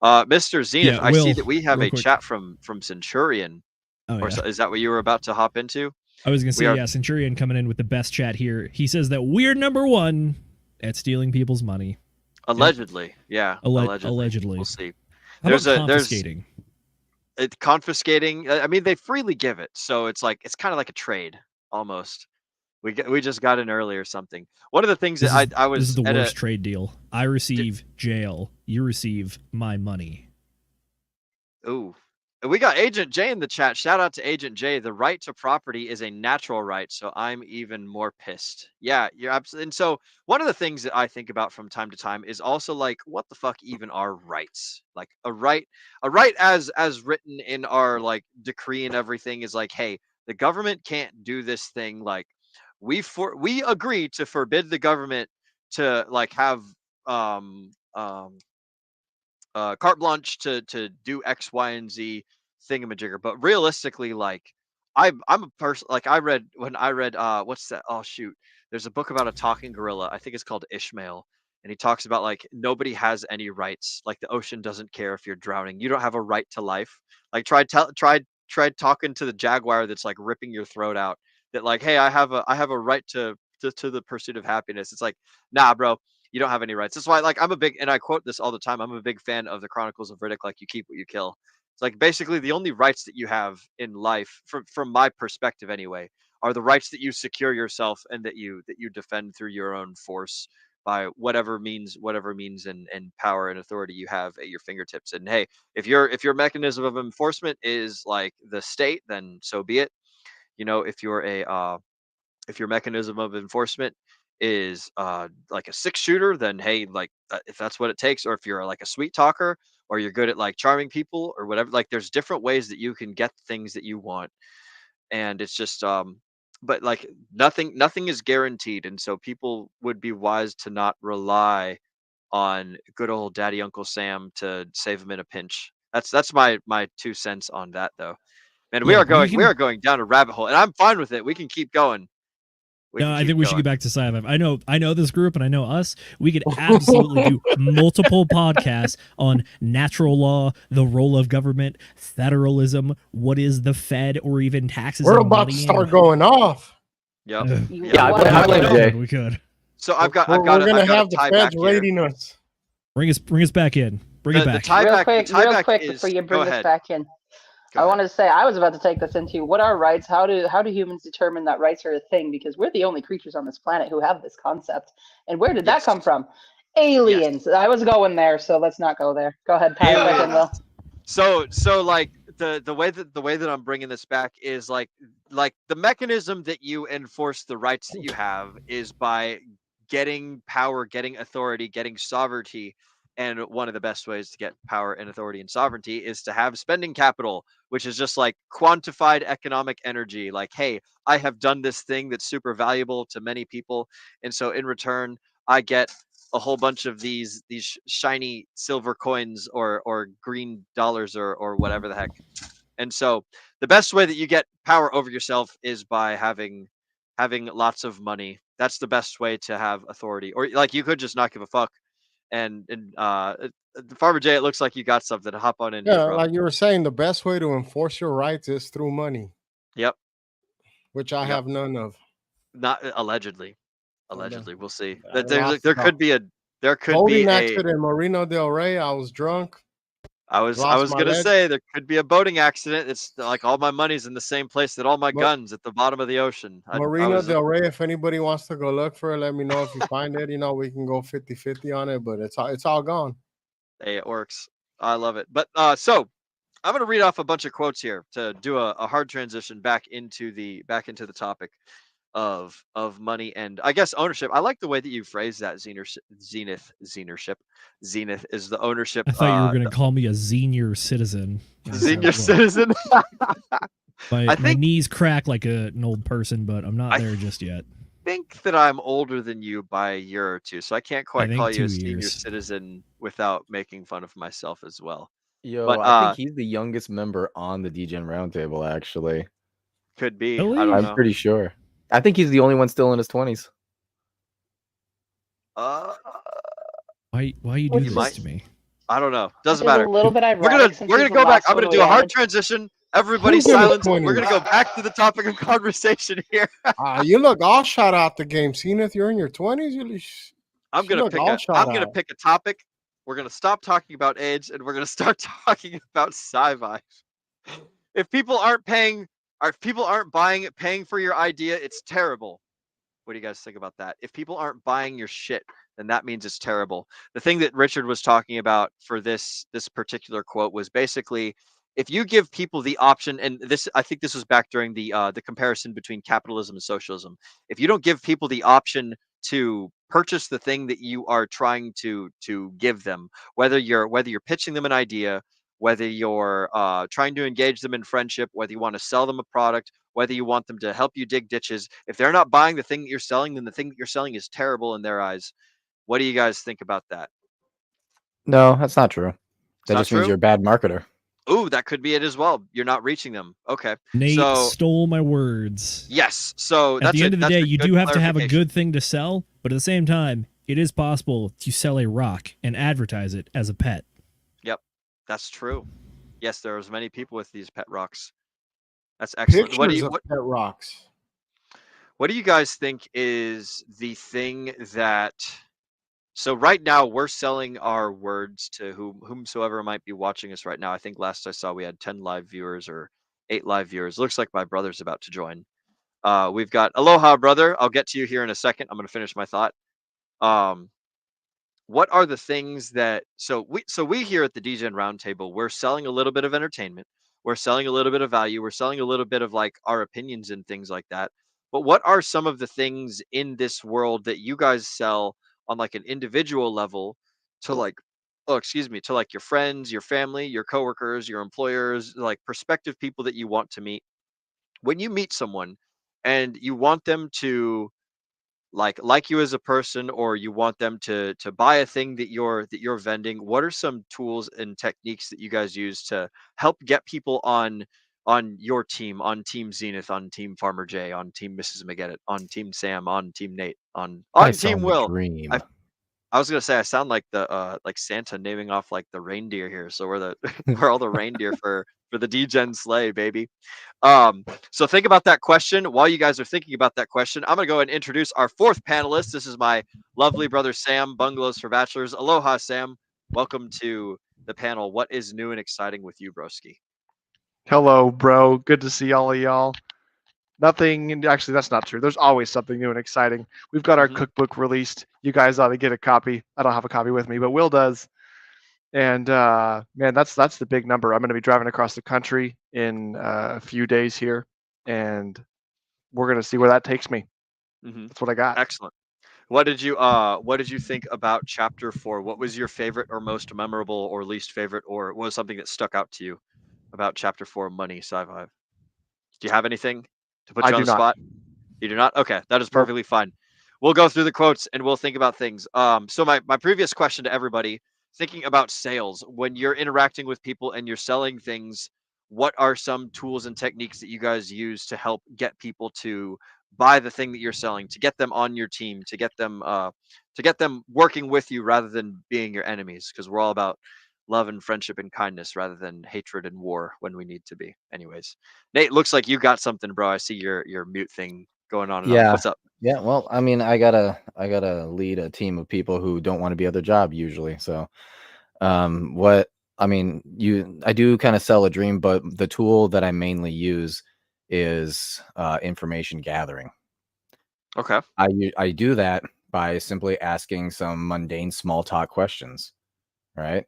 Mr. Zenith, Yeah, I see Will, that we have real a quick. chat from Centurion. Oh, Or yeah. is that what you were about to hop into? I was gonna say, We are- yeah, Centurion coming in with the best chat here. He says that we're number one at stealing people's money. Allegedly, yeah. Allegedly. We'll see. How about confiscating? Confiscating. I mean, they freely give it, so it's kind of like a trade almost. We just got in early or something. One of the things This that is, I was this is the at worst trade deal. I receive jail. You receive my money. Ooh. We got Agent J in the chat. Shout out to Agent J. The right to property is a natural right, so I'm even more pissed. Yeah, you're absolutely. And so one of the things that I think about from time to time is also like, what the fuck even are rights? Like a right as written in our like decree and everything is like, hey, the government can't do this thing. Like we agree to forbid the government to like have carte blanche to do X, Y, and Z thingamajigger. But realistically, like I'm a person like I read what's that? Oh shoot. There's a book about a talking gorilla. I think it's called Ishmael. And he talks about like nobody has any rights. Like the ocean doesn't care if you're drowning. You don't have a right to life. Like try talking to the jaguar that's like ripping your throat out. That like, hey, I have a right to the pursuit of happiness. It's like, nah, bro, you don't have any rights. That's why, like, I'm a big, and I quote this all the time, I'm a big fan of the Chronicles of Riddick, like, you keep what you kill. It's like basically the only rights that you have in life, from my perspective anyway, are the rights that you secure yourself and that you defend through your own force by whatever means and power and authority you have at your fingertips. And hey, if your mechanism of enforcement is like the state, then so be it. You know, if your mechanism of enforcement is like a 6-shooter, then hey, like if that's what it takes, or if you're like a sweet talker, or you're good at like charming people or whatever, like there's different ways that you can get things that you want. and it's just but like nothing is guaranteed, and so people would be wise to not rely on good old daddy Uncle Sam to save them in a pinch. That's my 2 cents on that, though. And we Look, we are can. going down a rabbit hole, and I'm fine with it. We can keep going. We No, can I keep think we should going. get back to SciVive. I know this group and I know us. We could absolutely do multiple podcasts on natural law, the role of government, federalism, what is the Fed, or even taxes. We're and about to money start and- going off. Yep. Yeah, What- I blame Jay. We could So I've got We're gonna I've got have a the tie feds back here. raiding us. bring us back in. Bring it The back. tie real back, quick, the tie real back quick is, before you go bring this ahead. back in. Go I ahead. wanted to say I was about to take this into what are rights? How do humans determine that rights are a thing? Because we're the only creatures on this planet who have this concept. And where did that come from? Aliens. I was going there, so let's not go there. Go ahead, tie it back in, Will. So like the way that I'm bringing this back is like the mechanism that you enforce the rights that you have is by getting power, getting authority, getting sovereignty. And one of the best ways to get power and authority and sovereignty is to have spending capital, which is just like quantified economic energy. Like, hey, I have done this thing that's super valuable to many people, and so in return, I get a whole bunch of these shiny silver coins or green dollars or whatever the heck. And so the best way that you get power over yourself is by having lots of money. That's the best way to have authority. Or like you could just not give a fuck. And Farmer Jay, it looks like you got something to hop on in here, Yeah, bro. like you were saying, the best way to enforce your rights is through money. Yep. Which I have none of. Not allegedly. Allegedly, we'll see. Lost There stuff. could be a Boating accident in Marino Del Rey. I was drunk. I was Lost my gonna leg. say there could be a boating accident. It's like all my money's in the same place that all my guns at the bottom of the ocean. Marino Del Rey, if anybody wants to go look for it, let me know if you find it. You know, we can go 50-50 on it, but it's all gone. Hey, it works. I love it. But so I'm gonna read off a bunch of quotes here to do a hard transition back into the topic of money and I guess ownership. I like the way that you phrase that. Zenith is the ownership. I thought you were going to call me a senior citizen. Senior citizen. My knees crack like an old person, but I'm not there just yet. I think that I'm older than you by a year or two, so I can't quite call you a 2 senior years. citizen without making fun of myself as well. Yo, But, I think he's the youngest member on the DGen Roundtable, actually. Could be. Really? I don't I'm know. pretty sure. I think he's the only one still in his 20s. Why you do this to me? I don't know. Doesn't This is matter. a little bit We're ironic gonna since we're he's gonna the go back. last I'm gonna one do we a hard added. transition. Everybody Who's in his silence. We're 20s? gonna go back to the topic of conversation here. You look all shot out the game. Zenith, you're in your 20s. I'm gonna pick a topic. We're gonna stop talking about age and we're gonna start talking about SciVive. If people aren't paying, or if people aren't paying for your idea, it's terrible. What do you guys think about that? If people aren't buying your shit, then that means it's terrible. The thing that Richard was talking about for this particular quote was basically, if you give people the option, and this, I think this was back during the comparison between capitalism and socialism. If you don't give people the option to purchase the thing that you are trying to give them, whether you're pitching them an idea, whether you're trying to engage them in friendship, whether you want to sell them a product, whether you want them to help you dig ditches, if they're not buying the thing that you're selling, then the thing that you're selling is terrible in their eyes. What do you guys think about that? No, that's not true. That not just means true? you're a bad marketer. Ooh, that could be it as well. You're not reaching them. Okay. Nate so stole my words. yes. So At the end of the day, you do have to have a clarification. good thing to sell, but at the same time, it is possible to sell a rock and advertise it as a pet. Yep, that's true. Yes, there are as many people with these pet rocks. That's excellent. Pictures of pet rocks. What do you guys think is the thing that? So right now we're selling our words to whomsoever might be watching us right now. I think last I saw we had 10 live viewers or 8 live viewers. Looks like my brother's about to join. We've got aloha, brother. I'll get to you here in a second. I'm going to finish my thought. What are the things that so we here at the DGen Roundtable, we're selling a little bit of entertainment, we're selling a little bit of value, we're selling a little bit of like our opinions and things like that. But what are some of the things in this world that you guys sell on like an individual level to like to like your friends, your family, your coworkers, your employers, like prospective people that you want to meet? when you meet someone and you want them to like you as a person, or you want them to buy a thing that you're vending, what are some tools and techniques that you guys use to help get people on your team, on Team Zenith, on Team Farmer J, on Team Mrs. McGettit, on Team Sam, on Team Nate, I on saw Team the Will? dream. I was gonna say I sound like the like Santa naming off like the reindeer here. So we're the we're all the reindeer for the D-Gen sleigh, baby. So think about that question. While you guys are thinking about that question, I'm gonna go and introduce our fourth panelist. This is my lovely brother Sam, Bungalows for Bachelors. Aloha, Sam. Welcome to the panel. What is new and exciting with you, broski? Hello, bro. Good to see all of y'all. Nothing, actually, that's not true. There's always something new and exciting. We've got our cookbook released. You guys ought to get a copy. I don't have a copy with me, but Will does. And man, that's the big number. I'm going to be driving across the country in a few days here, and we're going to see where that takes me. That's what I got. Excellent. What did you think about chapter 4? What was your favorite or most memorable or least favorite, or what was something that stuck out to you about chapter 4, money, SciVive? Do you have anything to put I you on do the not. spot? You do not? Okay, that is Nope. perfectly fine. We'll go through the quotes and we'll think about things. So my previous question to everybody, thinking about sales, when you're interacting with people and you're selling things, what are some tools and techniques that you guys use to help get people to buy the thing that you're selling, to get them on your team, to get them working with you rather than being your enemies? Because we're all about love and friendship and kindness rather than hatred and war when we need to be. Anyways, Nate, looks like you got something, bro. I see your mute thing going on and off. Yeah. What's up? Yeah. Well, I mean, I gotta lead a team of people who don't want to be at their job usually. So, what I mean, I do kind of sell a dream, but the tool that I mainly use is information gathering. Okay. I do that by simply asking some mundane small talk questions, right?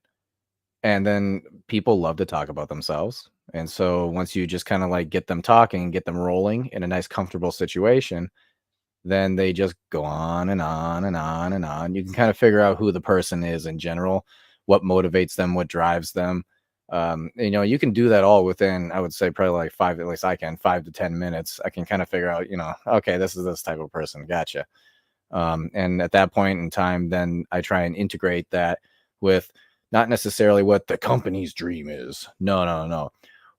And then people love to talk about themselves. And so once you just kind of like get them talking, get them rolling in a nice, comfortable situation, then they just go on and on and on and on. You can kind of figure out who the person is in general, what motivates them, what drives them. You can do that all within, I would say, probably like at least I can, 5 to 10 minutes. I can kind of figure out, okay, this is this type of person. Gotcha. And at that point in time, then I try and integrate that with not necessarily what the company's dream is. No.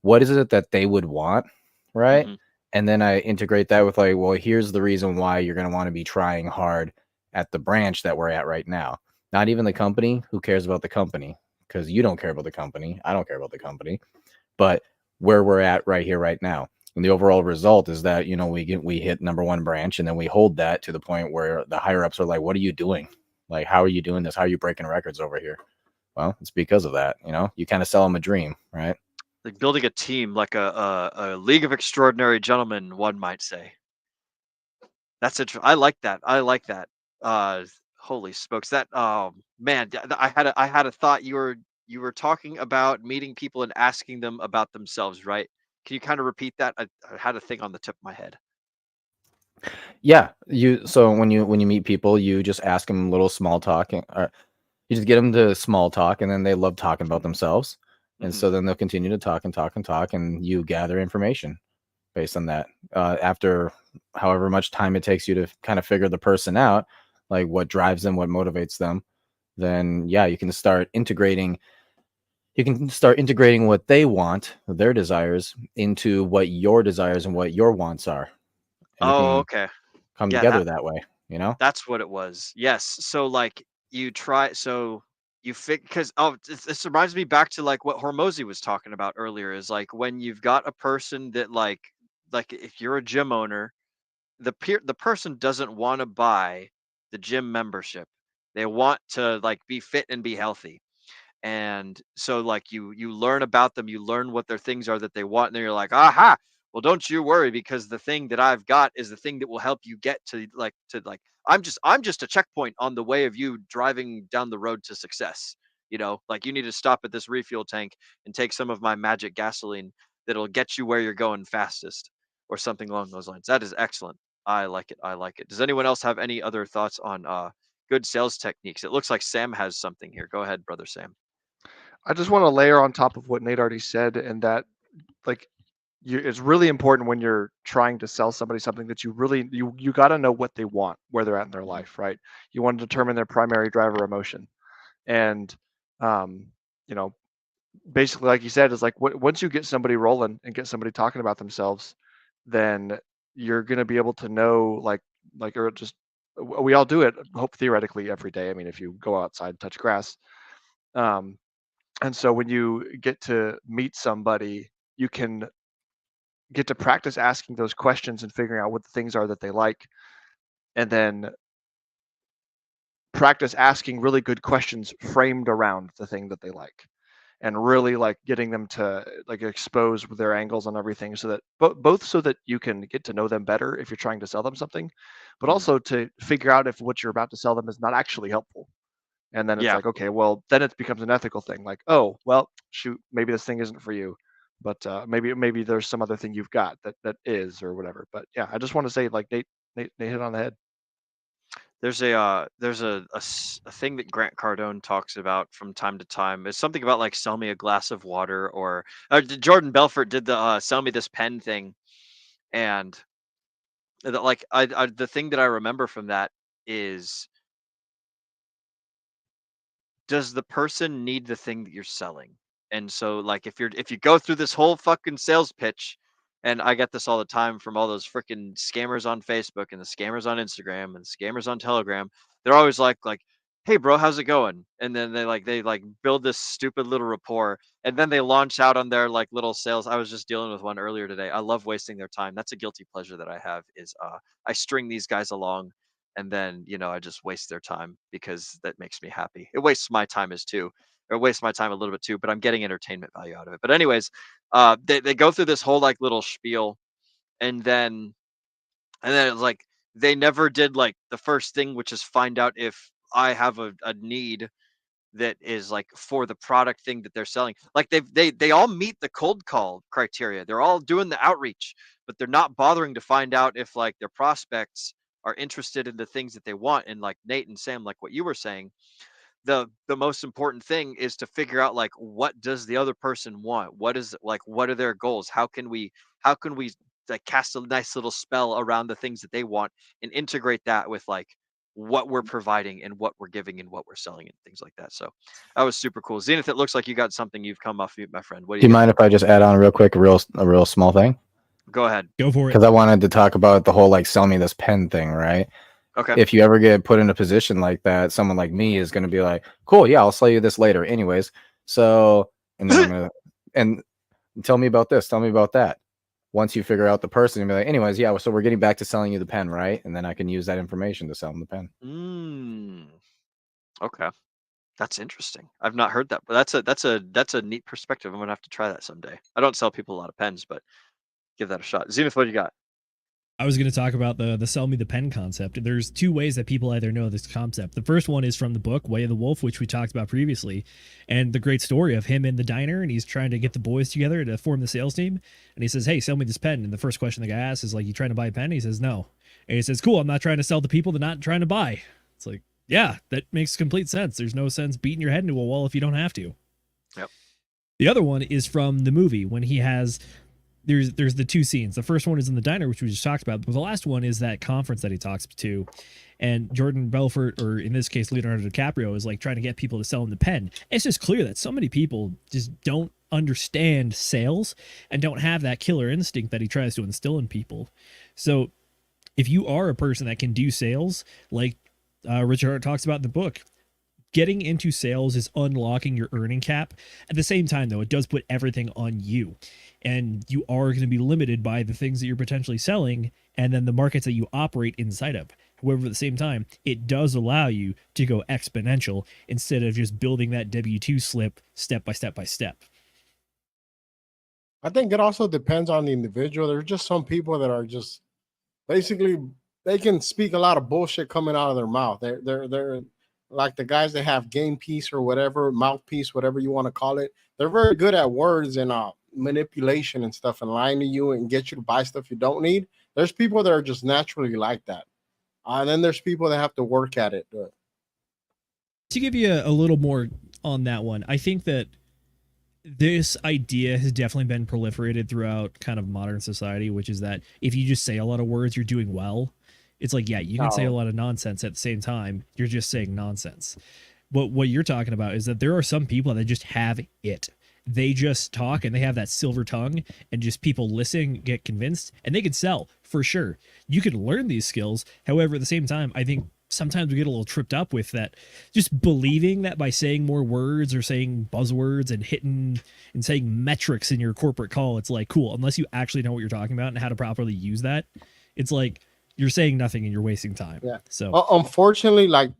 What is it that they would want? Right. And then I integrate that with like, well, here's the reason why you're going to want to be trying hard at the branch that we're at right now. Not even the company. Who cares about the company? Because you don't care about the company. I don't care about the company. But where we're at right here, right now. And the overall result is that, we hit number 1 branch, and then we hold that to the point where the higher ups are like, what are you doing? Like, how are you doing this? How are you breaking records over here? Well, it's because of that. You kind of sell them a dream, right? Like building a team, like a league of extraordinary gentlemen, one might say. That's it. I like that. I like that. Holy smokes! That man, I had a thought. You were talking about meeting people and asking them about themselves, right? Can you kind of repeat that? I had a thing on the tip of my head. Yeah. So when you meet people, you just ask them a little small talk, or you just get them to small talk, and then they love talking about themselves. And so then they'll continue to talk and talk and talk, and you gather information based on that. After however much time it takes you to kind of figure the person out, like what drives them, what motivates them, then yeah, you can start integrating what they want, their desires, into what your desires and what your wants are. And you can Okay. come Yeah, together that way, that's what it was. Yes. So like you try, so you fit because this reminds me back to like what Hormozy was talking about earlier. Is like when you've got a person that like if you're a gym owner, the person doesn't want to buy the gym membership. They want to like be fit and be healthy. And so like you learn about them, you learn what their things are that they want, and then you're like, aha, well, don't you worry, because the thing that I've got is the thing that will help you get to I'm just a checkpoint on the way of you driving down the road to success. Like you need to stop at this refuel tank and take some of my magic gasoline that'll get you where you're going fastest, or something along those lines. That is excellent. I like it. I like it. Does anyone else have any other thoughts on good sales techniques? It looks like Sam has something here. Go ahead, brother Sam. I just want to layer on top of what Nate already said, and that, like, it's really important when you're trying to sell somebody something that you got to know what they want, where they're at in their life, right? You want to determine their primary driver emotion, and you know, basically, like you said, is like once you get somebody rolling and get somebody talking about themselves, then you're going to be able to know or just we all do it, hope theoretically every day. I mean, if you go outside and touch grass, and so when you get to meet somebody, you can get to practice asking those questions and figuring out what the things are that they like, and then practice asking really good questions framed around the thing that they like, and really like getting them to like expose their angles on everything, so that both so that you can get to know them better if you're trying to sell them something, but also to figure out if what you're about to sell them is not actually helpful. And then it's like, okay, well, then it becomes an ethical thing. Like, oh, well, shoot, maybe this thing isn't for you, but maybe there's some other thing you've got that is, or whatever. But yeah, I just want to say, like Nate hit on the head. There's a thing that Grant Cardone talks about from time to time. It's something about like sell me a glass of water, or Jordan Belfort did the sell me this pen thing, and like I the thing that I remember from that is, does the person need the thing that you're selling? And so like if you go through this whole fucking sales pitch, and I get this all the time from all those freaking scammers on Facebook and the scammers on Instagram and the scammers on Telegram, they're always like, hey bro, how's it going? And then they build this stupid little rapport, and then they launch out on their like little sales. I was just dealing with one earlier today. I love wasting their time. That's a guilty pleasure that I have, is I string these guys along, and then I just waste their time because that makes me happy. It wastes my time or wastes my time a little bit too, but I'm getting entertainment value out of it. But anyways, they go through this whole like little spiel, and then it's like they never did like the first thing, which is find out if I have a need that is like for the product thing that they're selling. Like they all meet the cold call criteria. They're all doing the outreach, but they're not bothering to find out if like their prospects are interested in the things that they want. And like Nate and Sam, like what you were saying, the most important thing is to figure out like, what does the other person want? What are their goals? How can we like cast a nice little spell around the things that they want, and integrate that with like what we're providing and what we're giving and what we're selling and things like that. So that was super cool. Zenith, it looks like you got something you've come off mute, my friend. What do Do you got? mind if I just add on real quick, a real small thing? Go ahead. Go for it. Because I wanted to talk about the whole like sell me this pen thing, right? Okay. If you ever get put in a position like that, someone like me is going to be like, cool, yeah, I'll sell you this later anyways. So, and then I'm gonna, and tell me about this, tell me about that. Once you figure out the person, you'll be like, anyways, yeah, so we're getting back to selling you the pen, right? And then I can use that information to sell them the pen. Okay. That's interesting. I've not heard that, but that's a neat perspective. I'm gonna have to try that someday. I don't sell people a lot of pens, but give that a shot. Zenith, what do you got? I was going to talk about the sell me the pen concept. There's two ways that people either know this concept. The first one is from the book Way of the Wolf, which we talked about previously, and the great story of him in the diner, and he's trying to get the boys together to form the sales team, and he says, hey, sell me this pen. And the first question the guy asks is like, you trying to buy a pen? And he says, no. And he says, cool, I'm not trying to sell to people they're not trying to buy. It's like, yeah, that makes complete sense. There's no sense beating your head into a wall if you don't have to. Yep. The other one is from the movie when he has... There's the two scenes. The first one is in the diner, which we just talked about, but the last one is that conference that he talks to, and Jordan Belfort, or in this case Leonardo DiCaprio, is like trying to get people to sell him the pen. It's just clear that so many people just don't understand sales and don't have that killer instinct that he tries to instill in people. So if you are a person that can do sales, like Richard Hart talks about in the book, getting into sales is unlocking your earning cap. At the same time, though, it does put everything on you. And you are going to be limited by the things that you're potentially selling and then the markets that you operate inside of. However, at the same time, it does allow you to go exponential instead of just building that W-2 slip step by step by step. I think it also depends on the individual. There's just some people that are just basically, they can speak a lot of bullshit coming out of their mouth. They're like the guys that have game piece or whatever, mouthpiece, whatever you want to call it. They're very good at words and manipulation and stuff, and lying to you and get you to buy stuff you don't need. There's people that are just naturally like that. And then there's people that have to work at it. To give you a little more on that one, I think that this idea has definitely been proliferated throughout kind of modern society, which is that if you just say a lot of words, you're doing well. It's like, yeah, you can say a lot of nonsense at the same time. You're just saying nonsense. But what you're talking about is that there are some people that just have it. They just talk and they have that silver tongue, and just people listen, get convinced, and they can sell for sure. You can learn these skills. However, at the same time, I think sometimes we get a little tripped up with that, just believing that by saying more words or saying buzzwords and hitting and saying metrics in your corporate call, it's like, cool, unless you actually know what you're talking about and how to properly use that, it's like you're saying nothing and you're wasting time. Yeah. So unfortunately, like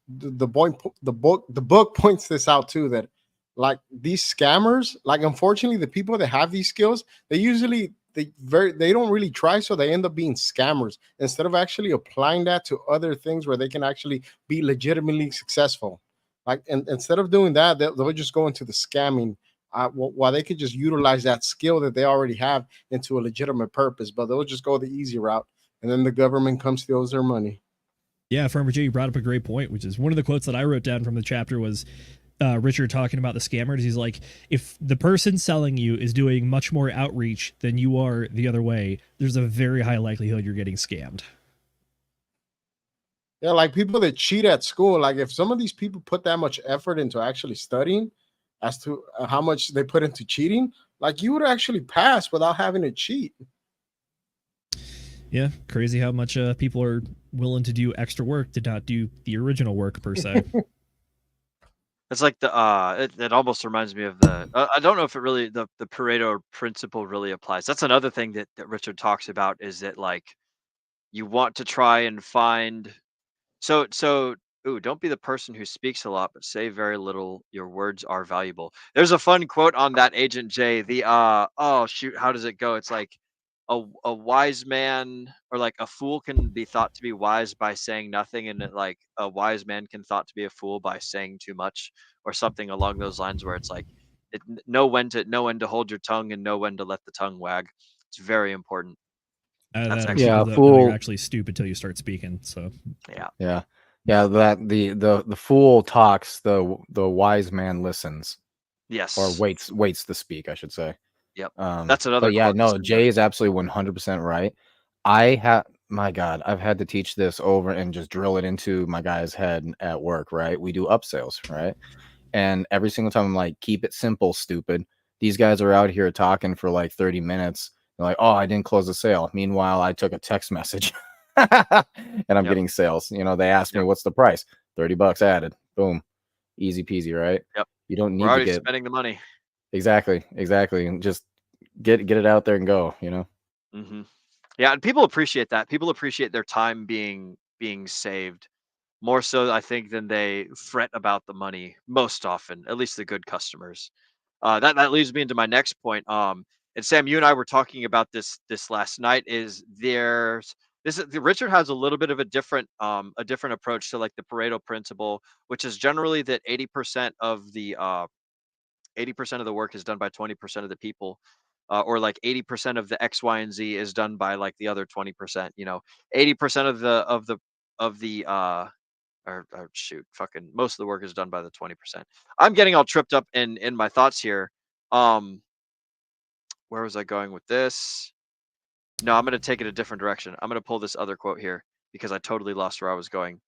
the book points this out too, that like these scammers, like unfortunately the people that have these skills, they don't really try, so they end up being scammers instead of actually applying that to other things where they can actually be legitimately successful. Like, and instead of doing that, they'll just go into the scamming, while they could just utilize that skill that they already have into a legitimate purpose, but they'll just go the easy route, and then the government comes steals their money. yeah, Farmer J, you brought up a great point, which is one of the quotes that I wrote down from the chapter was Richard talking about the scammers. He's like, if the person selling you is doing much more outreach than you are the other way, there's a very high likelihood you're getting scammed. Yeah, like people that cheat at school, like if some of these people put that much effort into actually studying as to how much they put into cheating, like you would actually pass without having to cheat. Yeah, crazy how much people are willing to do extra work to not do the original work per se. It's like it almost reminds me of the I don't know if it really the Pareto principle really applies. That's another thing that Richard talks about, is that like you want to try and find don't be the person who speaks a lot but say very little. Your words are valuable. There's a fun quote on that, Agent J. The oh shoot, how does it go? It's like a wise man, or like a fool can be thought to be wise by saying nothing, and like a wise man can thought to be a fool by saying too much, or something along those lines, where it's like know when to hold your tongue and know when to let the tongue wag. It's very important. That's That actually people don't know you're actually stupid till you start speaking. So yeah. That the fool talks, the wise man listens. Yes. Or waits to speak, I should say. Yep. That's another. But yeah, quote no, that's in Jay is absolutely 100% right. My God, I've had to teach this over and just drill it into my guy's head at work, right? We do upsells, right? And every single time I'm like, keep it simple, stupid. These guys are out here talking for like 30 minutes. They're like, oh, I didn't close the sale. Meanwhile, I took a text message and I'm getting sales. You know, they asked me, what's the price? $30 added. Boom. Easy peasy, right? Yep. You don't need We're already to get spending the money. Exactly. And just get it out there and go, you know? Mm-hmm. Yeah, and people appreciate that. People appreciate their time being saved more so, I think, than they fret about the money most often. At least the good customers. That leads me into my next point. And Sam, you and I were talking about this last night. Richard has a little bit of a different approach to like the Pareto principle, which is generally that 80% of the 80% of the work is done by 20% of the people. Or like 80% of the X, Y, and Z is done by like the other 20%. 80% of the or shoot, fucking most of the work is done by the 20%. I'm getting all tripped up in my thoughts here. Where was I going with this? No, I'm going to take it a different direction. I'm going to pull this other quote here because I totally lost where I was going.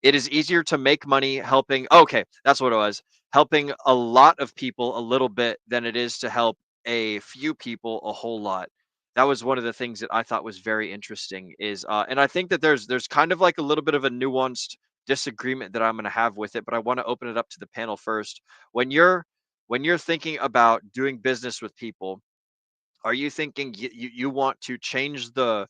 It is easier to make money helping. Okay, that's what it was. Helping a lot of people a little bit than it is to help a few people a whole lot. That was one of the things that I thought was very interesting. And I think that there's kind of like a little bit of a nuanced disagreement that I'm going to have with it, but I want to open it up to the panel first. When you're thinking about doing business with people, are you thinking you want to change the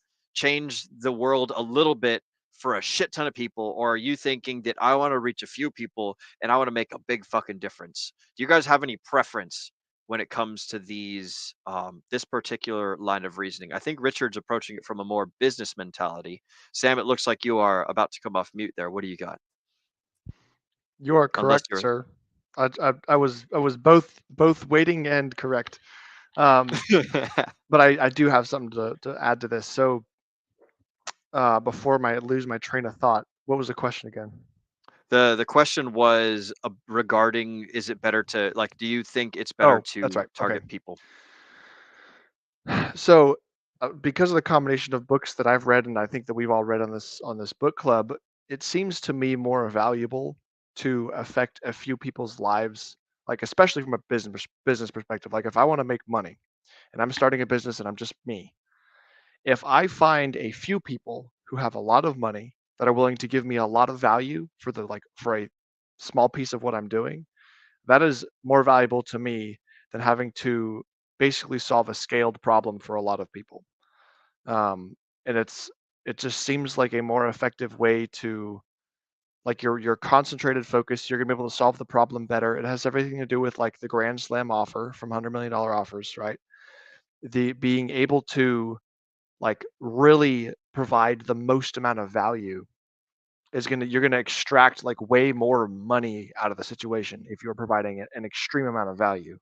world a little bit for a shit ton of people, or are you thinking that I want to reach a few people and I want to make a big fucking difference? Do you guys have any preference when it comes to this particular line of reasoning? I think Richard's approaching it from a more business mentality. Sam, it looks like you are about to come off mute there. What do you got? You are correct, sir. I was both waiting and correct. But I do have something to add to this. So before I lose my train of thought, what was the question again? The question was regarding, is it better to like? Do you think it's better Oh, that's to right. Okay. target people? So, because of the combination of books that I've read, and I think that we've all read on this book club, it seems to me more valuable to affect a few people's lives, like especially from a business perspective. Like if I want to make money and I'm starting a business and I'm just me, if I find a few people who have a lot of money that are willing to give me a lot of value for for a small piece of what I'm doing, that is more valuable to me than having to basically solve a scaled problem for a lot of people. And it just seems like a more effective way to like your concentrated focus. You're gonna be able to solve the problem better. It has everything to do with like the grand slam offer from $100 million offers, right? The being able to like really provide the most amount of value is you're gonna extract like way more money out of the situation if you're providing an extreme amount of value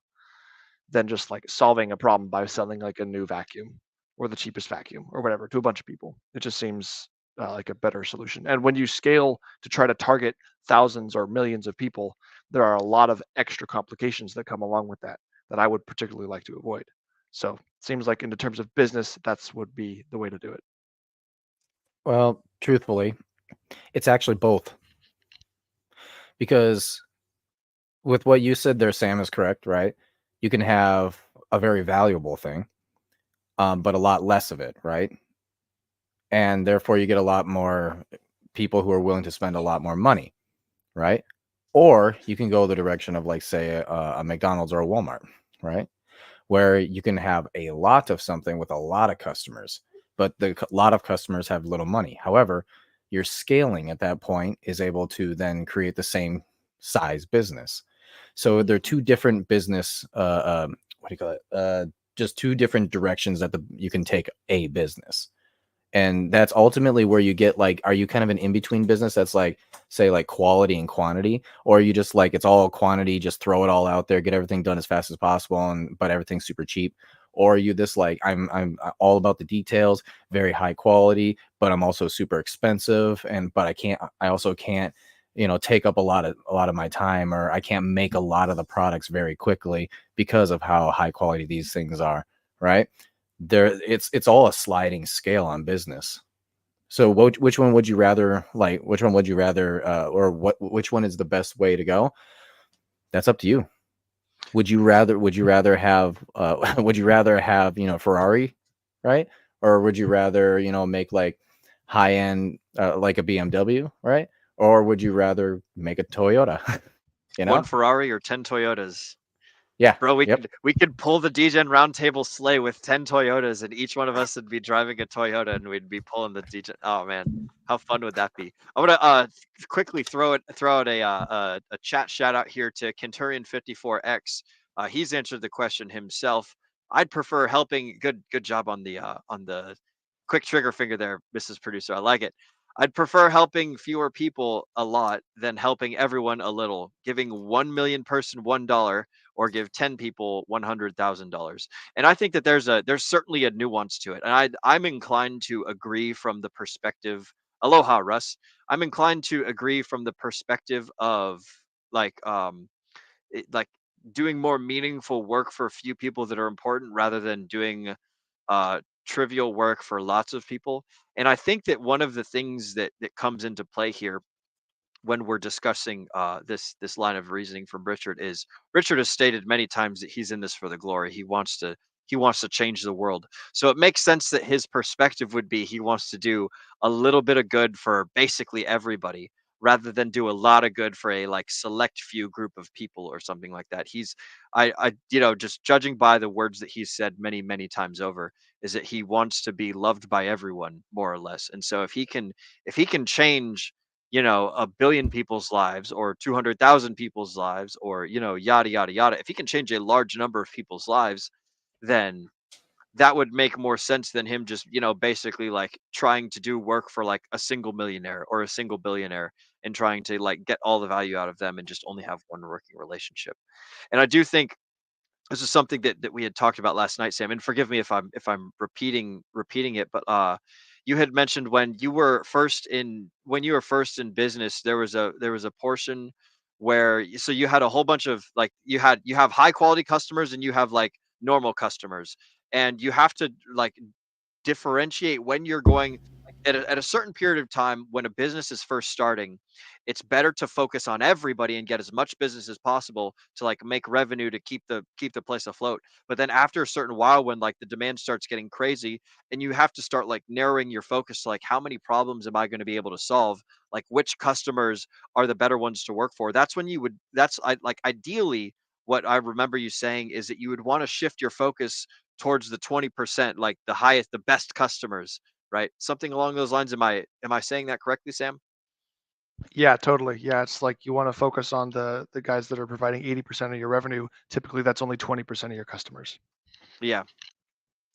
than just like solving a problem by selling like a new vacuum or the cheapest vacuum or whatever to a bunch of people. It just seems like a better solution. And when you scale to try to target thousands or millions of people, there are a lot of extra complications that come along with that that I would particularly like to avoid. So it seems like in the terms of business, that's would be the way to do it. Well, truthfully, it's actually both. Because with what you said there, Sam, is correct, right? You can have a very valuable thing, but a lot less of it, right? And therefore, you get a lot more people who are willing to spend a lot more money, right? Or you can go the direction of, like, say, a McDonald's or a Walmart, right? Where you can have a lot of something with a lot of customers, but lot of customers have little money. However, your scaling at that point is able to then create the same size business. So they're two different business, what do you call it? Just two different directions that you can take a business. And that's ultimately where you get like, are you kind of an in-between business that's like, say, like quality and quantity, or are you just like, it's all quantity, just throw it all out there, get everything done as fast as possible, but everything's super cheap? Or are you this like, I'm all about the details, very high quality, but I'm also super expensive, but I also can't, take up a lot of my time, or I can't make a lot of the products very quickly because of how high quality these things are, right? It's all a sliding scale on business. So which one would you rather like? Which one would you rather, or which one is the best way to go? That's up to you. Would you rather have would you rather have, Ferrari, right? Or would you rather, make like high end, like a BMW, right? Or would you rather make a Toyota? One Ferrari or 10 Toyotas? Yeah. Bro, Yep. we could pull the DGen Roundtable sleigh with 10 Toyotas, and each one of us would be driving a Toyota, and we'd be pulling the DGen. Oh man, how fun would that be? I'm gonna quickly throw out a chat shout out here to Kenturian54X. He's answered the question himself. I'd prefer helping. Good job on the quick trigger finger there, Mrs. Producer. I like it. I'd prefer helping fewer people a lot than helping everyone a little. Giving 1 million person $1 or give 10 people $100,000. And I think that there's certainly a nuance to it. And I'm inclined to agree from the perspective. Aloha, Russ. I'm inclined to agree from the perspective of like like doing more meaningful work for a few people that are important rather than doing trivial work for lots of people. And I think that one of the things that comes into play here when we're discussing this line of reasoning from Richard is Richard has stated many times that he's in this for the glory. He wants to change the world. So it makes sense that his perspective would be he wants to do a little bit of good for basically everybody rather than do a lot of good for a like select few group of people or something like that. I just judging by the words that he's said many times over is that he wants to be loved by everyone more or less. And so if he can change 1 billion people's lives or 200,000 people's lives or, yada, yada, yada. If he can change a large number of people's lives, then that would make more sense than him just, basically like trying to do work for like a single millionaire or a single billionaire and trying to like get all the value out of them and just only have one working relationship. And I do think this is something that we had talked about last night, Sam, and forgive me if I'm repeating it, but you had mentioned when you were first in business, there was a portion where so you had a whole bunch of like you have high quality customers and you have like normal customers, and you have to like differentiate when you're going at a certain period of time when a business is first starting. It's better to focus on everybody and get as much business as possible to like make revenue to keep the place afloat. But then after a certain while, when like the demand starts getting crazy and you have to start like narrowing your focus to like how many problems am I going to be able to solve, like which customers are the better ones to work for, that's when you would that's I like ideally what I remember you saying is that you would want to shift your focus towards the 20%, like the highest, the best customers, right? Something along those lines. Am I saying that correctly, Sam? Yeah, totally. Yeah, it's like you want to focus on the guys that are providing 80% of your revenue. Typically, that's only 20% of your customers. Yeah.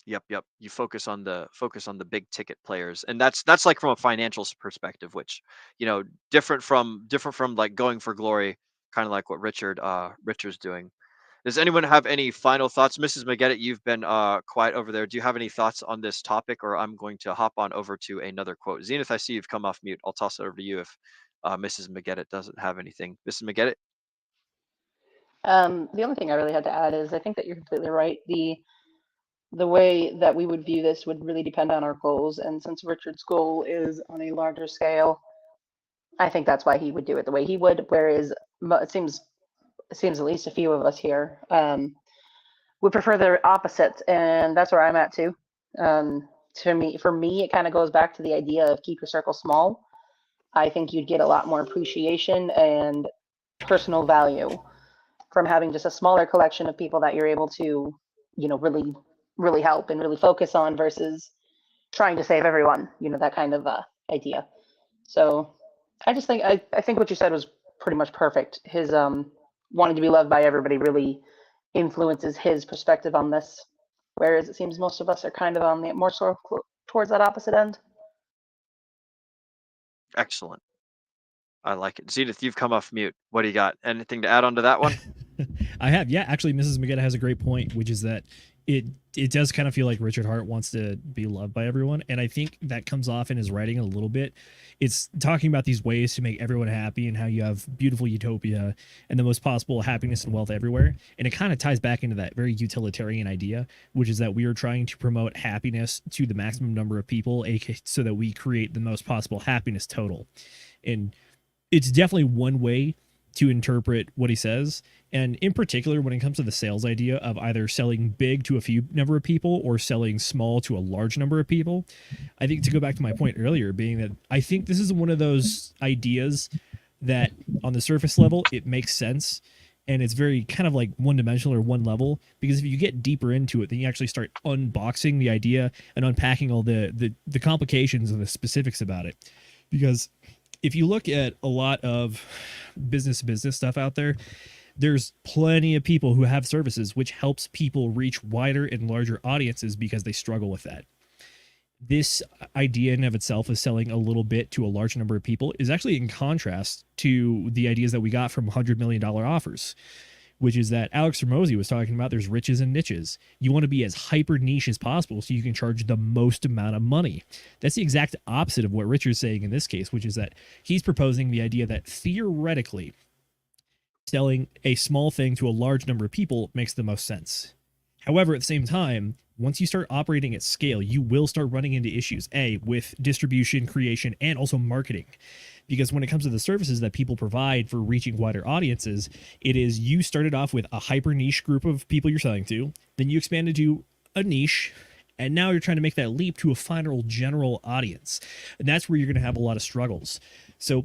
Yep. You focus on the big ticket players, and that's like from a financial perspective, which different from like going for glory, kind of like what Richard's doing. Does anyone have any final thoughts? Mrs. McGettit, you've been quiet over there. Do you have any thoughts on this topic, or I'm going to hop on over to another quote? Zenith, I see you've come off mute. I'll toss it over to you if Mrs. McGettit doesn't have anything. Mrs. McGettit? The only thing I really had to add is I think that you're completely right. The way that we would view this would really depend on our goals, and since Richard's goal is on a larger scale, I think that's why he would do it the way he would. Whereas it seems at least a few of us here would prefer the opposite, and that's where I'm at too. For me, it kind of goes back to the idea of keep your circle small. I think you'd get a lot more appreciation and personal value from having just a smaller collection of people that you're able to, really, really help and really focus on versus trying to save everyone, that kind of idea. So I just think, I think what you said was pretty much perfect. His wanting to be loved by everybody really influences his perspective on this, whereas it seems most of us are kind of on the more sort of towards that opposite end. Excellent. I like it. Zenith, you've come off mute. What do you got? Anything to add on to that one? I have. Yeah, actually, Mrs. McGetta has a great point, which is that it does kind of feel like Richard Hart wants to be loved by everyone, and I think that comes off in his writing a little bit. It's talking about these ways to make everyone happy and how you have beautiful utopia and the most possible happiness and wealth everywhere, and it kind of ties back into that very utilitarian idea, which is that we are trying to promote happiness to the maximum number of people, so that we create the most possible happiness total. And it's definitely one way to interpret what he says. And in particular, when it comes to the sales idea of either selling big to a few number of people or selling small to a large number of people, I think, to go back to my point earlier, being that I think this is one of those ideas that on the surface level, it makes sense. And it's very kind of like one-dimensional or one level, because if you get deeper into it, then you actually start unboxing the idea and unpacking all the complications and the specifics about it. Because if you look at a lot of business stuff out there, there's plenty of people who have services which helps people reach wider and larger audiences because they struggle with that. This idea in of itself of selling a little bit to a large number of people is actually in contrast to the ideas that we got from $100 million offers, which is that Alex Hormozy was talking about. There's riches and niches. You want to be as hyper niche as possible so you can charge the most amount of money. That's the exact opposite of what Richard's saying in this case, which is that he's proposing the idea that theoretically selling a small thing to a large number of people makes the most sense. However, at the same time, once you start operating at scale, you will start running into issues, with distribution, creation, and also marketing. Because when it comes to the services that people provide for reaching wider audiences, it is you started off with a hyper niche group of people you're selling to, then you expanded to a niche, and now you're trying to make that leap to a final general audience. And that's where you're going to have a lot of struggles. So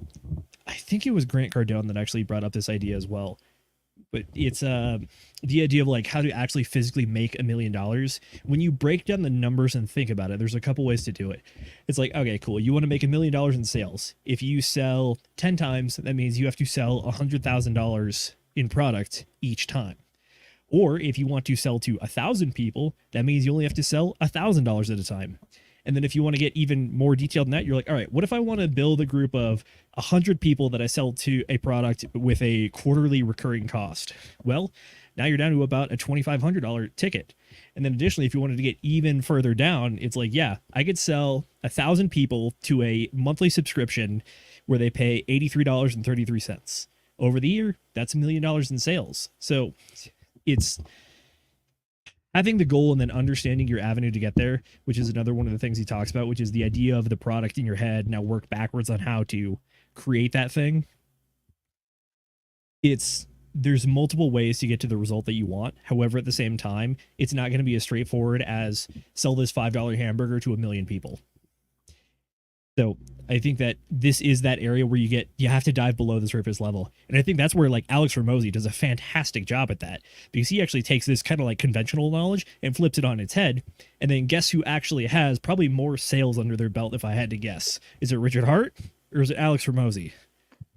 I think it was Grant Cardone that actually brought up this idea as well. But it's the idea of like how to actually physically make $1 million. When you break down the numbers and think about it, there's a couple ways to do it. It's like, okay, cool. You want to make $1 million in sales. If you sell 10 times, that means you have to sell $100,000 in product each time. Or if you want to sell to 1,000 people, that means you only have to sell $1,000 at a time. And then if you want to get even more detailed than that, you're like, all right, what if I want to build a group of 100 people that I sell to a product with a quarterly recurring cost? Well, now you're down to about a $2,500 ticket. And then additionally, if you wanted to get even further down, it's like, yeah, I could sell 1,000 people to a monthly subscription where they pay $83.33. Over the year, that's $1 million in sales. So it's having the goal and then understanding your avenue to get there, which is another one of the things he talks about, which is the idea of the product in your head. Now work backwards on how to create that thing. There's multiple ways to get to the result that you want. However, at the same time, it's not going to be as straightforward as sell this $5 hamburger to 1 million people. So I think that this is that area where you have to dive below the surface level. And I think that's where like Alex Hormozi does a fantastic job at that, because he actually takes this kind of like conventional knowledge and flips it on its head. And then guess who actually has probably more sales under their belt, if I had to guess? Is it Richard Hart or is it Alex Hormozi?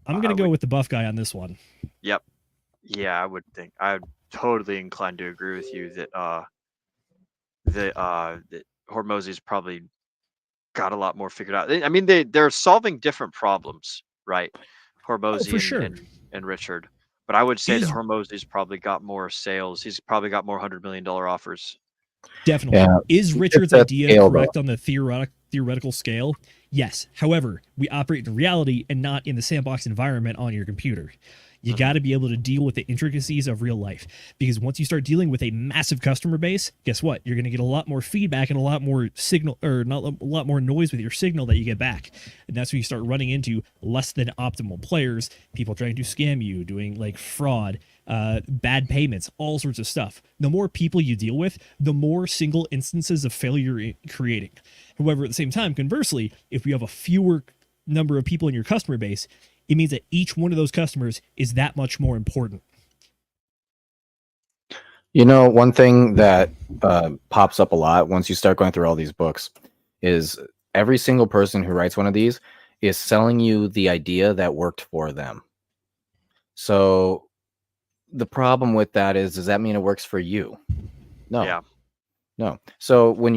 I'm going to go with the buff guy on this one. Yep. Yeah, I would think. I'm totally inclined to agree with you that that Hormozi's probably got a lot more figured out. I mean, they're solving different problems, right? Hormozi for sure. and Richard. But I would say that Hormozi's probably got more sales. He's probably got more $100 million offers. Definitely. Yeah. Is Richard's idea correct on the theoretical scale? Yes. However, we operate in reality and not in the sandbox environment on your computer. You got to be able to deal with the intricacies of real life, because once you start dealing with a massive customer base, guess what? You're going to get a lot more feedback and a lot more signal, or not a lot more noise with your signal that you get back. And that's when you start running into less than optimal players, people trying to scam you, doing like fraud, bad payments, all sorts of stuff. The more people you deal with, the more single instances of failure you're creating. However, at the same time, conversely, if you have a fewer number of people in your customer base, it means that each one of those customers is that much more important. You know, one thing that pops up a lot once you start going through all these books is every single person who writes one of these is selling you the idea that worked for them. So the problem with that is, does that mean it works for you? No. Yeah. No. So when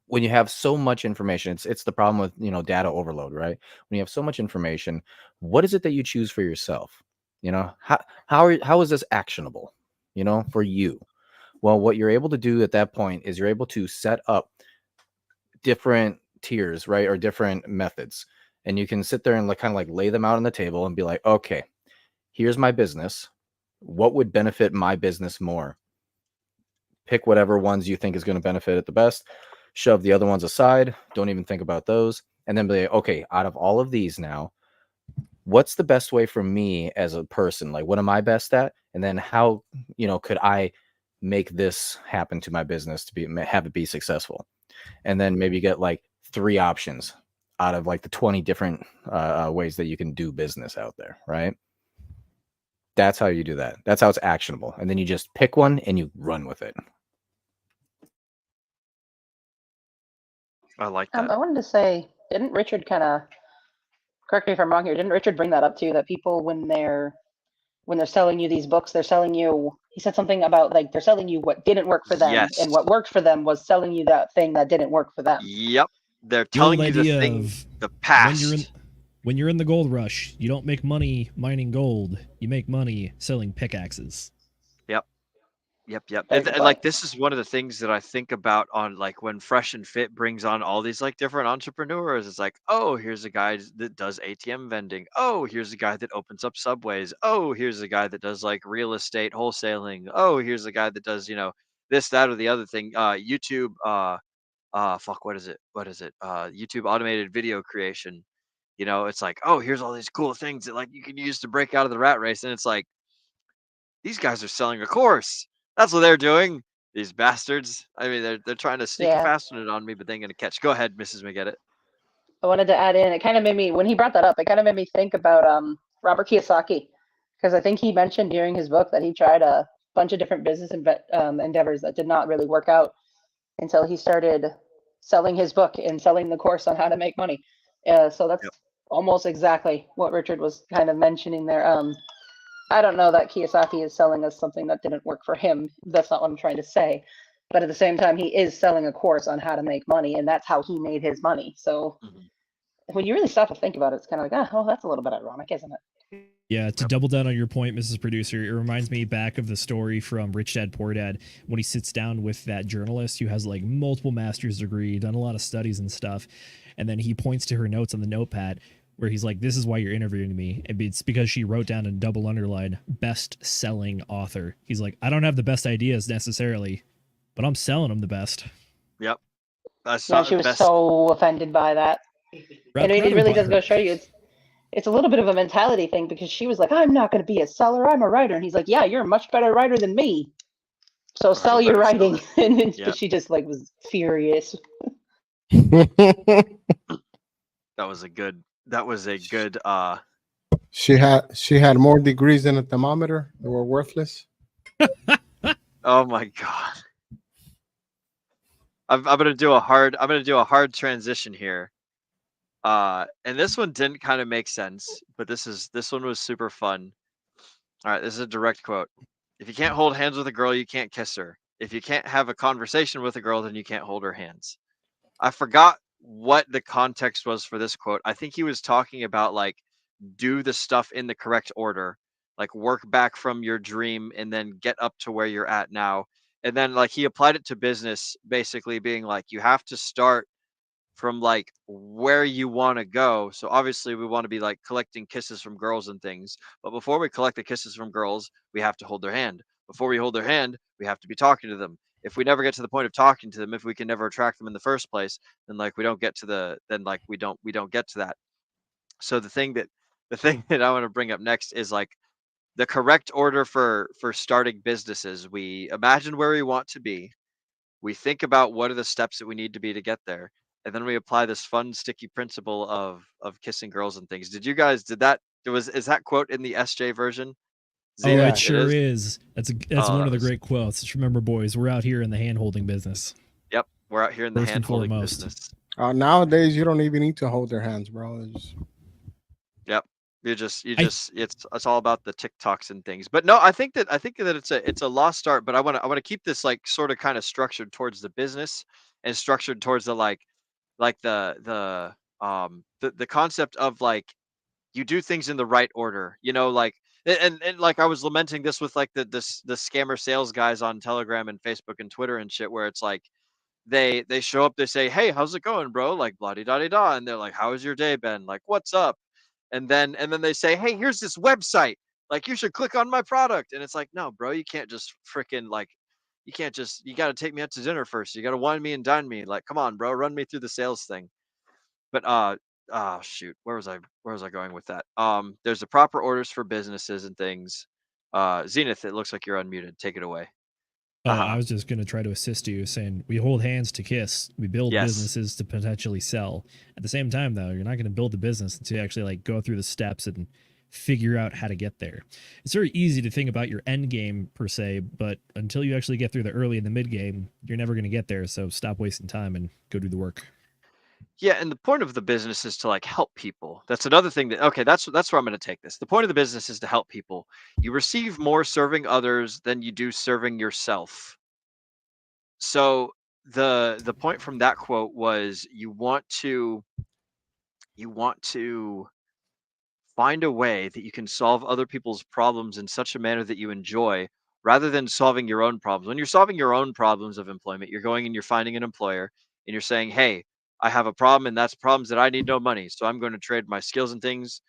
when you have so much information, it's the problem with, data overload, right? When you have so much information, what is it that you choose for yourself? How is this actionable, for you? Well, what you're able to do at that point is you're able to set up different tiers, right? Or different methods. And you can sit there and kind of like lay them out on the table and be like, okay, here's my business. What would benefit my business more? Pick whatever ones you think is going to benefit it the best. Shove the other ones aside. Don't even think about those. And then be like, okay, out of all of these now, what's the best way for me as a person? Like, what am I best at? And then how, could I make this happen to my business to have it be successful? And then maybe get like 3 options out of like the 20 different ways that you can do business out there, right? That's how you do that. That's how it's actionable. And then you just pick one and you run with it. I like that. I wanted to say, didn't Richard kind of, correct me if I'm wrong here, didn't Richard bring that up too, that people when they're selling you these books, they're selling you, he said something about like they're selling you what didn't work for them, Yes. and what worked for them was selling you that thing that didn't work for them. Yep. They're telling you the thing, the past. When you're in the gold rush, you don't make money mining gold. You make money selling pickaxes. Yep. And like, this is one of the things that I think about on like when Fresh and Fit brings on all these like different entrepreneurs. It's like, oh, here's a guy that does ATM vending. Oh, here's a guy that opens up Subways. Oh, here's a guy that does like real estate wholesaling. Oh, here's a guy that does, this, that, or the other thing. YouTube, what is it? YouTube automated video creation. It's like, oh, here's all these cool things that like you can use to break out of the rat race. And it's like, these guys are selling a course. That's what they're doing. These bastards. I mean, they're trying to sneak a fasten it on me, but they ain't gonna catch. Go ahead, Mrs. McGettit. I wanted to add in, it kind of made me, when he brought that up, it kind of made me think about Robert Kiyosaki, because I think he mentioned during his book that he tried a bunch of different business endeavors that did not really work out until he started selling his book and selling the course on how to make money. So that's almost exactly what Richard was kind of mentioning there. I don't know that Kiyosaki is selling us something that didn't work for him. That's not what I'm trying to say. But at the same time, he is selling a course on how to make money, and that's how he made his money. So when you really stop to think about it, it's kind of like, oh, that's a little bit ironic, isn't it? Yeah, to double down on your point, Mrs. Producer, it reminds me back of the story from Rich Dad Poor Dad when he sits down with that journalist who has like multiple master's degree, done a lot of studies and stuff, and then he points to her notes on the notepad where he's like, "This is why you're interviewing me." And it's because she wrote down in double underline, "best-selling author." He's like, "I don't have the best ideas necessarily, but I'm selling them the best." Yep. Yeah, she was so offended by that. And it really does go show you it's a little bit of a mentality thing, because she was like, "I'm not going to be a seller, I'm a writer." And he's like, "Yeah, you're a much better writer than me. So sell your writing." And then, but she just like was furious. That was a good She had more degrees than a thermometer. They were worthless. Oh my god. I'm gonna do a hard transition here. And this one didn't kind of make sense, but this one was super fun. All right, this is a direct quote. If you can't hold hands with a girl, you can't kiss her. If you can't have a conversation with a girl, then you can't hold her hands. I forgot what the context was for this quote. I think he was talking about like do the stuff in the correct order, like work back from your dream and then get up to where you're at now. And then like he applied it to business, basically being like, you have to start from like where you want to go. So obviously we want to be like collecting kisses from girls and things, but before we collect the kisses from girls, we have to hold their hand. Before we hold their hand, we have to be talking to them. If we never get to the point of talking to them, if we can never attract them in the first place, then like we don't get to we don't get to that. So the thing that I want to bring up next is like the correct order for starting businesses. We imagine where we want to be. We think about what are the steps that we need to be to get there. And then we apply this fun, sticky principle of kissing girls and things. Is that quote in the SJ version? Zenith, it sure is. That's one of the great quotes. Just remember, boys, we're out here in the hand-holding business. Yep, we're out here in the hand-holding business. Nowadays, you don't even need to hold their hands, bro. Yep, it's all about the TikToks and things. But no, I think that it's a lost start. But I want to keep this like sort of kind of structured towards the business and structured towards the the concept of like you do things in the right order, like and like I was lamenting this with like the scammer sales guys on Telegram and Facebook and Twitter and shit, where it's like they show up, they say, "Hey, how's it going, bro?" Like blah de da da, and they're like, "How has your day been?" Like, "What's up?" And then they say, "Hey, here's this website, like you should click on my product." And it's like, no, bro, you can't just freaking like you got to take me out to dinner first. You got to wine me and dine me. Like, come on, bro, run me through the sales thing. But shoot, where was I going with that? There's the proper orders for businesses and things. Zenith, it looks like you're unmuted. Take it away. I was just going to try to assist you, saying we hold hands to kiss. We build businesses to potentially sell. At the same time, though, you're not going to build the business until you actually like go through the steps and figure out how to get there. It's very easy to think about your end game per se, but until you actually get through the early and the mid game, you're never going to get there. So stop wasting time and go do the work. Yeah, and the point of the business is to like help people. That's another thing that's where I'm going to take this. The point of the business is to help people. You receive more serving others than you do serving yourself. So the point from that quote was you want to find a way that you can solve other people's problems in such a manner that you enjoy, rather than solving your own problems. When you're solving your own problems of employment, you're going and you're finding an employer and you're saying, "Hey, I have a problem, and that's problems that I need no money. So I'm going to trade my skills and things,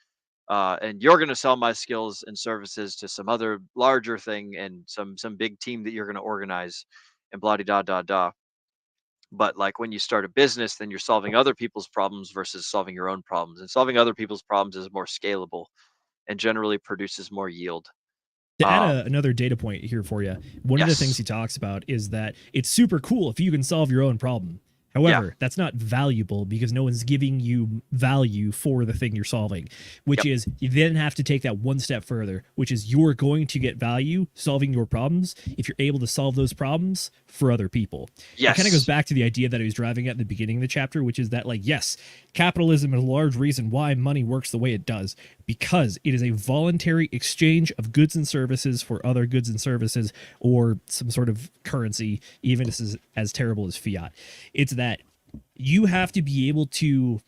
and you're going to sell my skills and services to some other larger thing and some big team that you're going to organize, and blah de da da da." But like when you start a business, then you're solving other people's problems versus solving your own problems. And solving other people's problems is more scalable and generally produces more yield. To add another data point here for you, one of the things he talks about is that it's super cool if you can solve your own problem. However, that's not valuable because no one's giving you value for the thing you're solving, which is you then have to take that one step further, which is you're going to get value solving your problems if you're able to solve those problems for other people. Yes. It kind of goes back to the idea that I was driving at the beginning of the chapter, which is that, like, yes, capitalism is a large reason why money works the way it does, because it is a voluntary exchange of goods and services for other goods and services, or some sort of currency, even if it's as terrible as fiat. It's that you have to be able to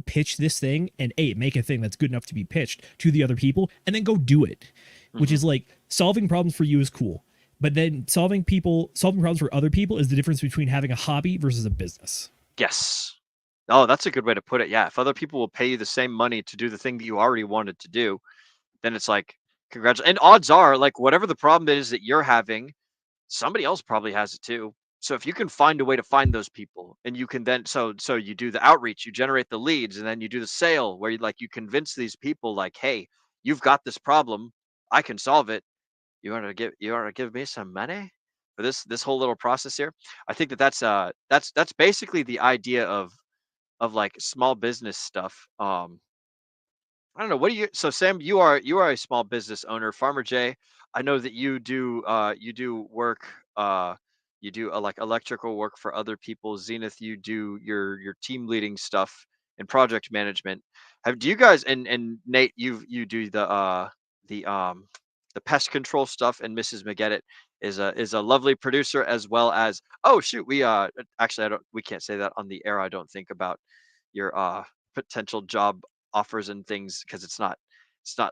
pitch this thing and make a thing that's good enough to be pitched to the other people, and then go do it. Which is like, solving problems for you is cool, but then solving problems for other people is the difference between having a hobby versus a business. Yes. Oh, that's a good way to put it. Yeah. If other people will pay you the same money to do the thing that you already wanted to do, then it's like, congratulations. And odds are, like, whatever the problem is that you're having, somebody else probably has it too. So if you can find a way to find those people, and you can then, so you do the outreach, you generate the leads, and then you do the sale where you convince these people, like, hey, you've got this problem, I can solve it. You want to give me some money for this whole little process here? I think that's basically the idea of like small business stuff. I don't know. What do you? So Sam, you are a small business owner. Farmer J, I know that you do work. You do like electrical work for other people. Zenith, you do your team leading stuff and project management. Do you guys, and Nate, you do the pest control stuff, and Mrs. McGettit is a lovely producer, as well as, oh shoot, we actually we can't say that on the air, I don't think, about your potential job offers and things, because it's not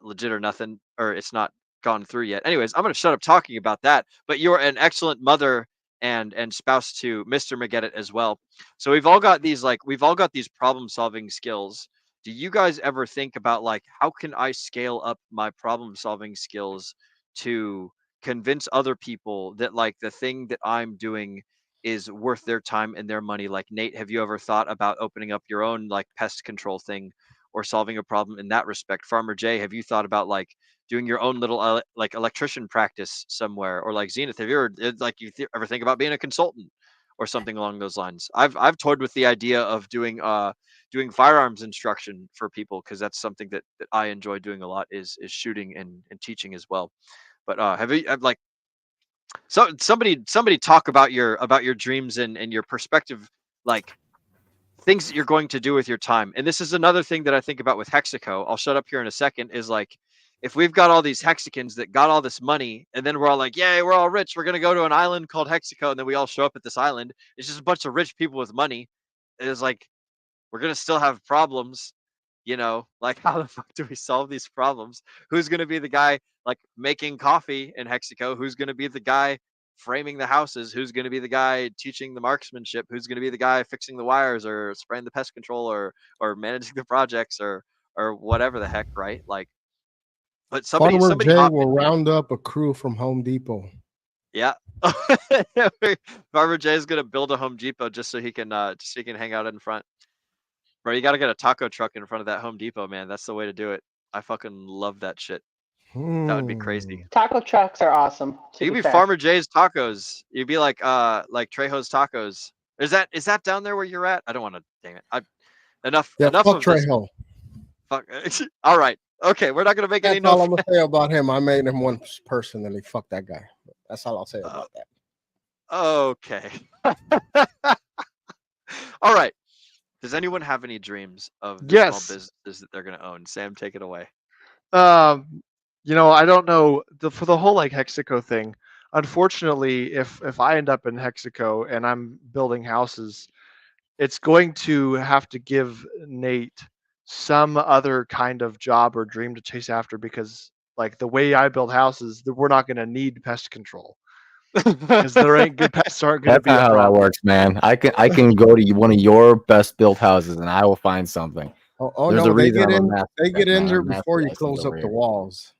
legit or nothing, or it's not gone through yet. Anyways, I'm going to shut up talking about that, but you're an excellent mother and spouse to Mr. McGettit as well. So we've all got these problem solving skills. Do you guys ever think about, like, how can I scale up my problem solving skills to convince other people that, like, the thing that I'm doing is worth their time and their money? Like, Nate, have you ever thought about opening up your own, like, pest control thing or solving a problem in that respect? Farmer J, have you thought about, like, doing your own little like electrician practice somewhere? Or like Zenith, have you ever ever think about being a consultant or something along those lines? I've toyed with the idea of doing firearms instruction for people, because that's something that I enjoy doing a lot, is shooting and teaching as well. But like, so somebody talk about your dreams and your perspective, like things that you're going to do with your time. And this is another thing that I think about with Hexaco. I'll shut up here in a second. Is like, if we've got all these Hexicans that got all this money, and then we're all like, yay, we're all rich, we're going to go to an island called Hexaco, and then we all show up at this island, it's just a bunch of rich people with money. It's like, we're going to still have problems, like, how the fuck do we solve these problems? Who's going to be the guy, like, making coffee in Hexaco? Who's going to be the guy framing the houses? Who's going to be the guy teaching the marksmanship? Who's going to be the guy fixing the wires, or spraying the pest control, or managing the projects, or whatever the heck, right? Like, but somebody Jay will round up a crew from Home Depot. Yeah. Farmer Jay is going to build a Home Depot just so he can hang out in front. Bro, you got to get a taco truck in front of that Home Depot, man. That's the way to do it. I fucking love that shit. That would be crazy. Taco trucks are awesome. You'd be Farmer Jay's Tacos. You'd be like Trejo's Tacos. Is that down there where you're at? I don't want to. Dang it. Enough fuck of Trejo. Fuck. All right. Okay, we're not gonna make any. That's all I'm gonna say about him. I made him one personally. Fuck that guy. That's all I'll say about that. Okay. All right. Does anyone have any dreams of small businesses that they're gonna own? Sam, take it away. I don't know for the whole like Hexaco thing. Unfortunately, if I end up in Hexaco and I'm building houses, it's going to have to give Nate some other kind of job or dream to chase after, because like the way I build houses, we're not going to need pest control. Because there ain't good pests aren't going to be. That's not how that works, man. I can go to one of your best built houses and I will find something. There's no, they get in there before you close up the walls.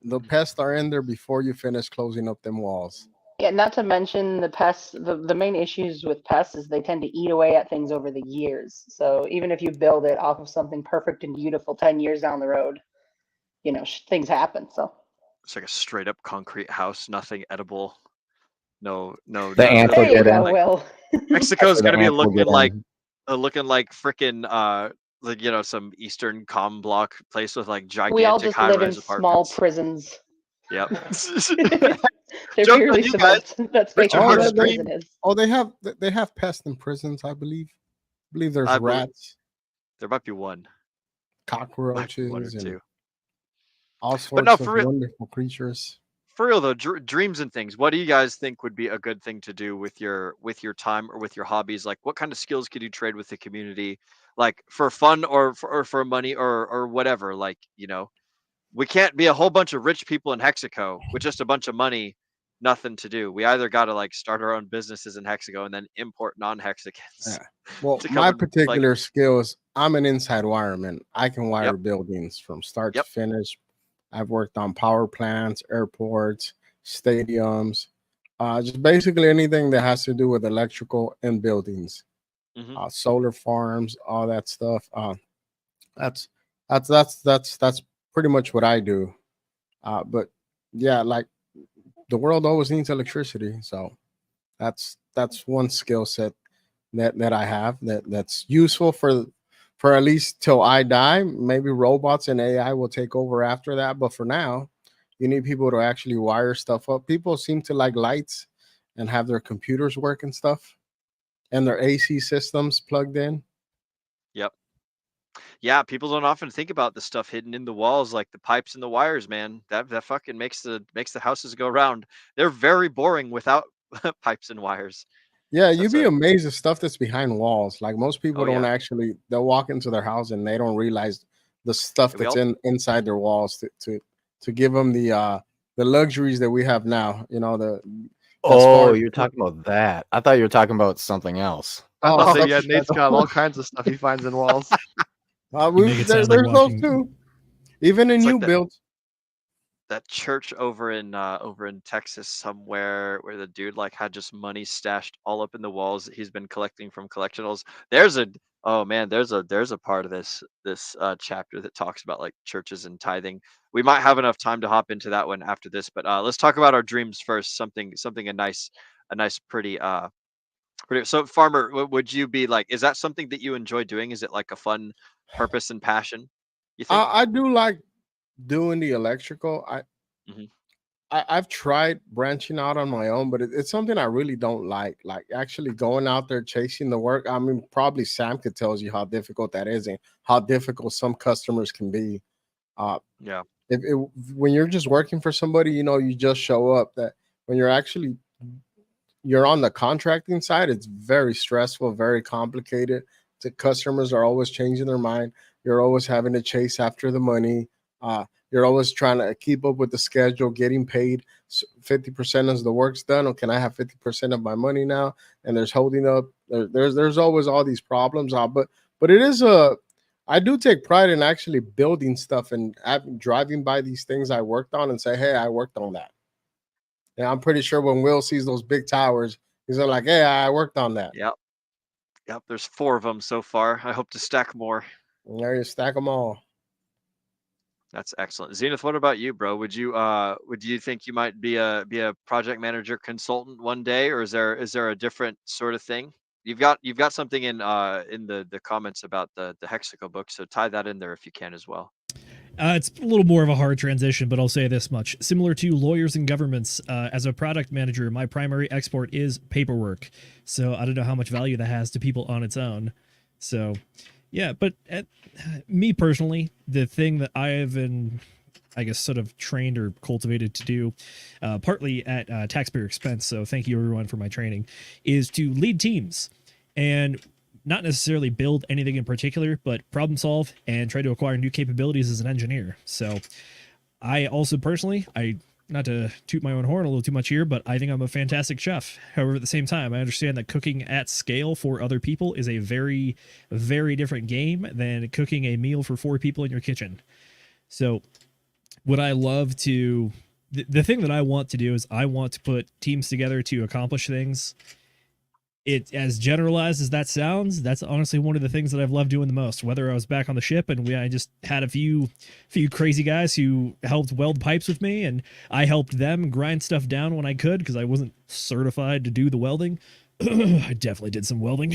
The pests are in there before you finish closing up them walls. Yeah, not to mention the pests. The main issues with pests is they tend to eat away at things over the years. So even if you build it off of something perfect and beautiful 10 years down the road, things happen. So it's like a straight up concrete house, nothing edible. No, no, The none of ant them will There you get go, in. Will. Mexico's The gonna be ant will get looking like freaking like some Eastern com block place with like We all gigantic just live in high-rise small apartments. Yep. Yep. They're Joke purely on you guys. small. That's Richard, basically what what a stream? prison is. Oh, they have pests in prisons, I believe. I believe there's I believe rats, there might be one. Might be one or cockroaches, and two. all But no, sorts of wonderful creatures. for real though, dreams and things. What do you guys think would be a good thing to do with your time or with your hobbies? Like, what kind of skills could you trade with the community, like for fun or for money or whatever? Like, we can't be a whole bunch of rich people in Hexaco with just a bunch of money, nothing to do. We either got to like start our own businesses in Hexaco and then import non-Hexicans. Yeah. Well, to come my and, like, particular skills, I'm an inside wireman. I can wire Yep. buildings from start Yep. to finish. I've worked on power plants, airports, stadiums, just basically anything that has to do with electrical and buildings, Mhm. solar farms, all that stuff. That's that's pretty much what I do. But yeah, like the world always needs electricity, so that's one skill set that I have that's useful for at least till I die. Maybe robots and AI will take over after that, but for now, you need people to actually wire stuff up. People seem to like lights and have their computers work and stuff, and their AC systems plugged in. Yep. Yeah, people don't often think about the stuff hidden in the walls, like the pipes and the wires, man. That fucking makes the houses go round. They're very boring without pipes and wires. Yeah, you'd That's be a amazed at stuff that's behind walls. Like most people Oh don't yeah. actually they'll walk into their house and they don't realize the stuff We that's all inside their walls to give them the luxuries that we have now. You know, the as far Oh, as you're talking about that. I thought you were talking about something else. I oh, thought stuff that yeah, that Nate's got all kinds of stuff he finds in walls. You make it sound like there's those walking. too. Even in It's like new builds. that church over in Texas somewhere where the dude like had just money stashed all up in the walls that he's been collecting from collectionals. There's a oh man, there's a part of this chapter that talks about like churches and tithing. We might have enough time to hop into that one after this, but let's talk about our dreams first. Something a nice pretty. So farmer, would you be like? Is that something that you enjoy doing? Is it like a fun purpose and passion? You think? I do like doing the electrical. Mhm. I've tried branching out on my own, but it's something I really don't like. Like actually going out there chasing the work. I mean, probably Sam could tell you how difficult that is and how difficult some customers can be. Yeah. If it, when you're just working for somebody, you know, you just show up. That when you're on the contracting side, it's very stressful, very complicated. The customers are always changing their mind. You're always having to chase after the money. You're always trying to keep up with the schedule, getting paid 50% as the work's done. Or can I have 50% of my money now? And there's holding up. There's always all these problems. But it is I do take pride in actually building stuff and driving by these things I worked on and say, hey, I worked on that. And I'm pretty sure when Will sees those big towers, he's like, hey, I worked on that. Yep. Yep. There's 4 of them so far. I hope to stack more. And there you stack them all. That's excellent. Zenith, what about you, bro? Would you think you might be a project manager consultant one day, or is there a different sort of thing? You've got something in the comments about the Hexaco book, so tie that in there if you can as well. It's a little more of a hard transition, but I'll say this much. Similar to lawyers and governments, as a product manager, my primary export is paperwork. So I don't know how much value that has to people on its own. So, yeah, but me personally, the thing that I've been, I guess, sort of trained or cultivated to do, partly at taxpayer expense, so thank you everyone for my training, is to lead teams. And not necessarily build anything in particular, but problem solve and try to acquire new capabilities as an engineer. So I also personally, not to toot my own horn a little too much here, but I think I'm a fantastic chef. However, at the same time, I understand that cooking at scale for other people is a very, very different game than cooking a meal for 4 people in your kitchen. So what I love to, the thing that I want to do is I want to put teams together to accomplish things It, as generalized as that sounds, that's honestly one of the things that I've loved doing the most. Whether I was back on the ship and I just had a few crazy guys who helped weld pipes with me, and I helped them grind stuff down when I could because I wasn't certified to do the welding. I definitely did some welding.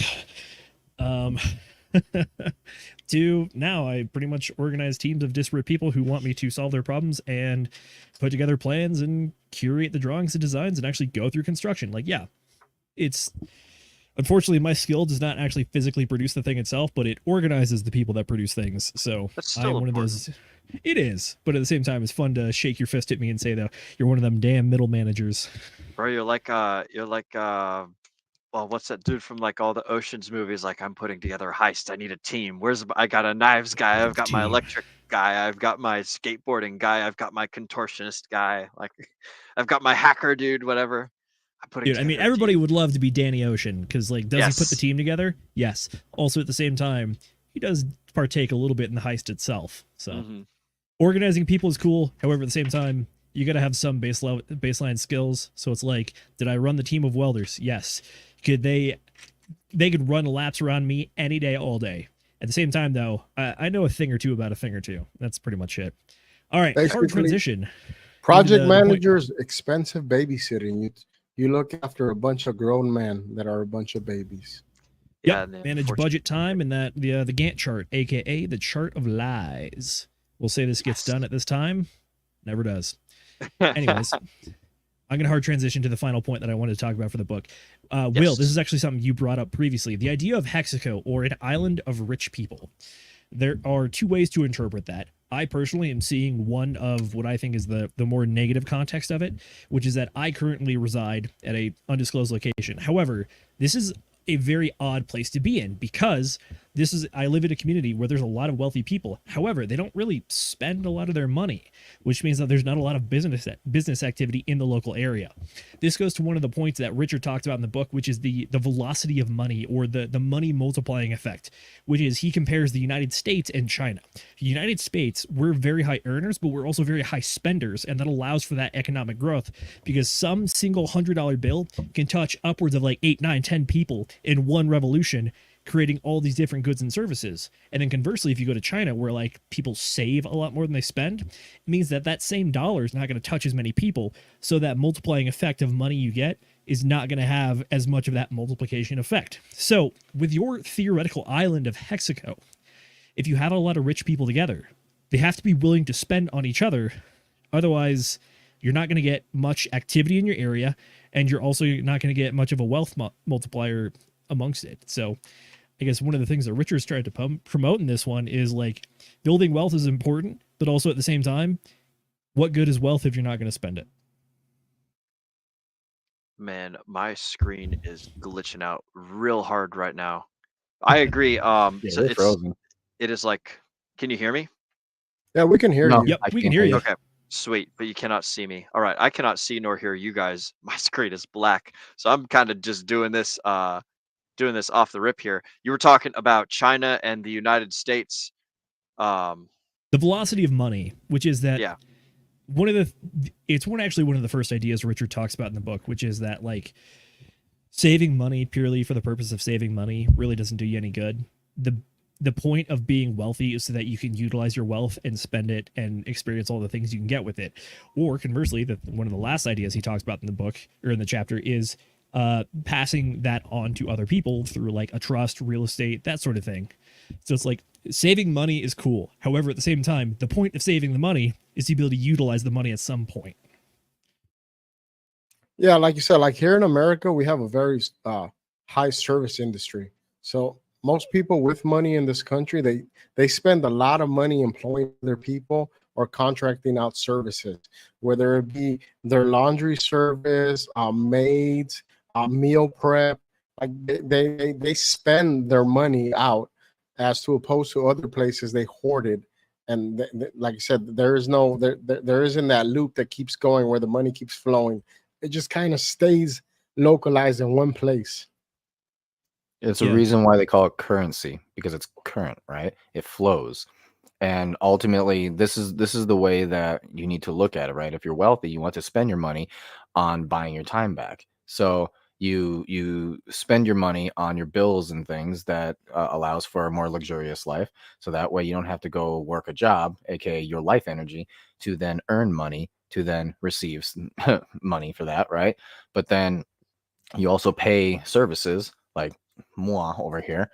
To now, I pretty much organize teams of disparate people who want me to solve their problems and put together plans and curate the drawings and designs and actually go through construction. Like, yeah, it's unfortunately my skill does not actually physically produce the thing itself, but it organizes the people that produce things. So I'm one of those. It is, but at the same time, it's fun to shake your fist at me and say that you're one of them damn middle managers. Bro, you're like well, what's that dude from like all the Oceans movies? Like, I'm putting together a heist. I need a team. I got a knives guy. I've got my electric guy. I've got my skateboarding guy. I've got my contortionist guy. Like, I've got my hacker dude, whatever. Dude, I mean, everybody would love to be Danny Ocean because, like, does he put the team together? Yes. Also, at the same time, he does partake a little bit in the heist itself. So, organizing people is cool. However, at the same time, you got to have some baseline skills. So it's like, did I run the team of welders? Yes. Could they could run laps around me any day, all day. At the same time, though, I know a thing or two about a thing or two. That's pretty much it. All right, hard transition. Project managers, expensive babysitting. You look after a bunch of grown men that are a bunch of babies. Yep, manage budget time and that the Gantt chart, aka the chart of lies. We'll say this gets done at this time. Never does. Anyways, I'm going to hard transition to the final point that I wanted to talk about for the book. Will, this is actually something you brought up previously. The idea of Hexaco, or an island of rich people. There are two ways to interpret that. I personally am seeing one of what I think is the more negative context of it, which is that I currently reside at a undisclosed location. However, this is a very odd place to be in because I live in a community where there's a lot of wealthy people. However, they don't really spend a lot of their money, which means that there's not a lot of business activity in the local area. This goes to one of the points that Richard talked about in the book, which is the velocity of money, or the money multiplying effect, which is he compares the United States and China. The United States, we're very high earners, but we're also very high spenders, and that allows for that economic growth because some single $100 bill can touch upwards of like 8, 9, 10 people in one revolution, creating all these different goods and services. And then conversely, if you go to China, where like people save a lot more than they spend, it means that same dollar is not going to touch as many people. So that multiplying effect of money you get is not going to have as much of that multiplication effect. So with your theoretical island of Hexaco, if you have a lot of rich people together, they have to be willing to spend on each other. Otherwise, you're not going to get much activity in your area, and you're also not going to get much of a wealth multiplier amongst it. So I guess one of the things that Richard's tried to promote in this one is like building wealth is important, but also at the same time, what good is wealth if you're not going to spend it? Man, my screen is glitching out real hard right now. I agree. So it's frozen. It is like, can you hear me? Yeah, we can hear you. Yep, we can hear you. Okay, sweet, but you cannot see me. All right, I cannot see nor hear you guys. My screen is black, so I'm kind of just doing this off the rip here. You were talking about China and the United States. The velocity of money, which is that it's actually one of the first ideas Richard talks about in the book, which is that like saving money purely for the purpose of saving money really doesn't do you any good. The point of being wealthy is so that you can utilize your wealth and spend it and experience all the things you can get with it. Or conversely, one of the last ideas he talks about in the book or in the chapter is passing that on to other people through like a trust, real estate, that sort of thing. So it's like saving money is cool. However, at the same time, the point of saving the money is to be able to utilize the money at some point. Yeah, like you said, like here in America, we have a very high service industry. So most people with money in this country, they spend a lot of money employing their people or contracting out services, whether it be their laundry service, maids, meal prep. Like they spend their money out, as to opposed to other places they hoarded. And like I said, there isn't that loop that keeps going where the money keeps flowing. It just kind of stays localized in one place. It's a reason why they call it currency, because it's current, right? It flows. And ultimately, this is the way that you need to look at it, right? If you're wealthy, you want to spend your money on buying your time back. So you spend your money on your bills and things that allows for a more luxurious life. So that way you don't have to go work a job, aka your life energy, to then earn money, to then receive money for that, right? But then you also pay services like moi over here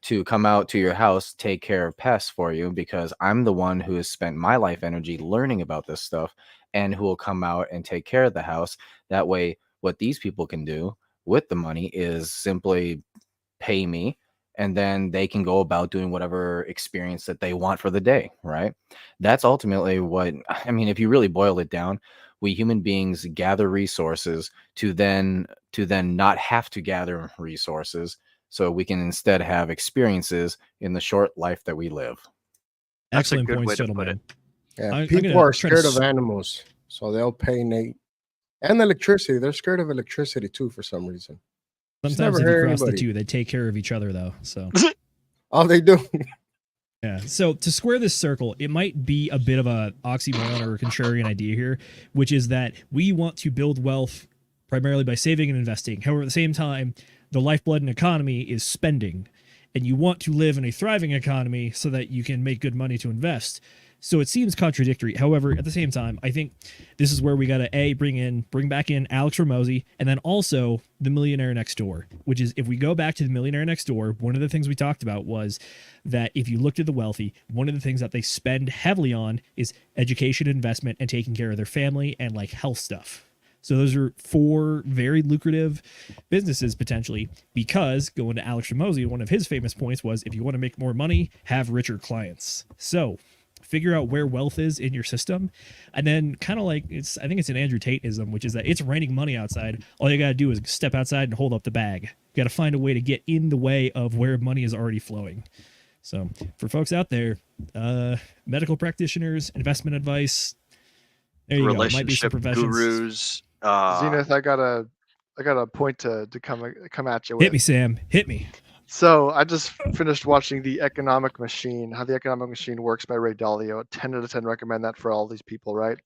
to come out to your house, take care of pests for you, because I'm the one who has spent my life energy learning about this stuff and who will come out and take care of the house. That way, what these people can do with the money is simply pay me, and then they can go about doing whatever experience that they want for the day, right? That's ultimately what, I mean, if you really boil it down, we human beings gather resources to then not have to gather resources, so we can instead have experiences in the short life that we live. That's a Excellent good points, way to put gentlemen. it. Yeah, I'm people gonna are try to scared of animals, so they'll pay Nate. And electricity. They're scared of electricity too for some reason. Just Sometimes never if you heard cross the anybody. two, they take care of each other, though. So All they do. yeah. So to square this circle, it might be a bit of a oxymoron or a contrarian idea here, which is that we want to build wealth primarily by saving and investing. However, at the same time, the lifeblood and economy is spending, and you want to live in a thriving economy so that you can make good money to invest. So it seems contradictory. However, at the same time, I think this is where we got to bring back in Alex Ramosi, and then also the millionaire next door, which is, if we go back to the millionaire next door, one of the things we talked about was that if you looked at the wealthy, one of the things that they spend heavily on is education, investment, and taking care of their family and like health stuff. So those are 4 very lucrative businesses potentially, because going to Alex Ramosi, one of his famous points was, if you want to make more money, have richer clients. So figure out where wealth is in your system, and then kind of like, I think it's an Andrew Tate-ism, which is that it's raining money outside. All you got to do is step outside and hold up the bag. You got to find a way to get in the way of where money is already flowing. So for folks out there, medical practitioners, investment advice, there you go. Might be some Relationship professions. gurus. Zenith, I got a point to come at you with. Hit me, Sam. Hit me. So I just finished watching The Economic Machine, How the Economic Machine Works by Ray Dalio. 10 out of 10 recommend that for all these people, right?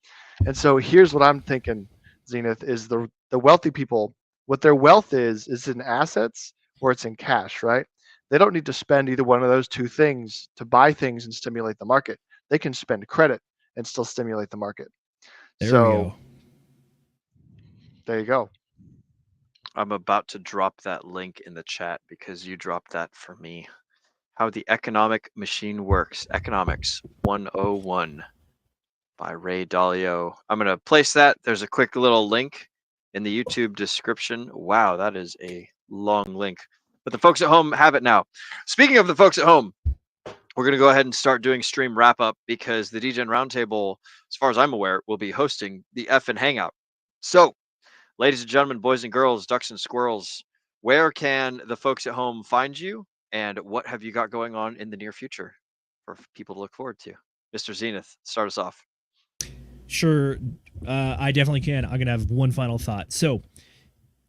And so here's what I'm thinking, Zenith, is the wealthy people, what their wealth is in assets or it's in cash, right? They don't need to spend either one of those two things to buy things and stimulate the market. They can spend credit and still stimulate the market. There we So go. there you go. I'm about to drop that link in the chat because you dropped that for me. How the Economic Machine Works. Economics 101 by Ray Dalio. I'm going to place that. There's a quick little link in the YouTube description. Wow, that is a long link. But the folks at home have it now. Speaking of the folks at home, we're going to go ahead and start doing stream wrap up, because the DGen Roundtable, as far as I'm aware, will be hosting the F and Hangout. So, ladies and gentlemen, boys and girls, ducks and squirrels, where can the folks at home find you, and what have you got going on in the near future for people to look forward to? Mr. Zenith, start us off. Sure, I definitely can. I'm going to have one final thought. So,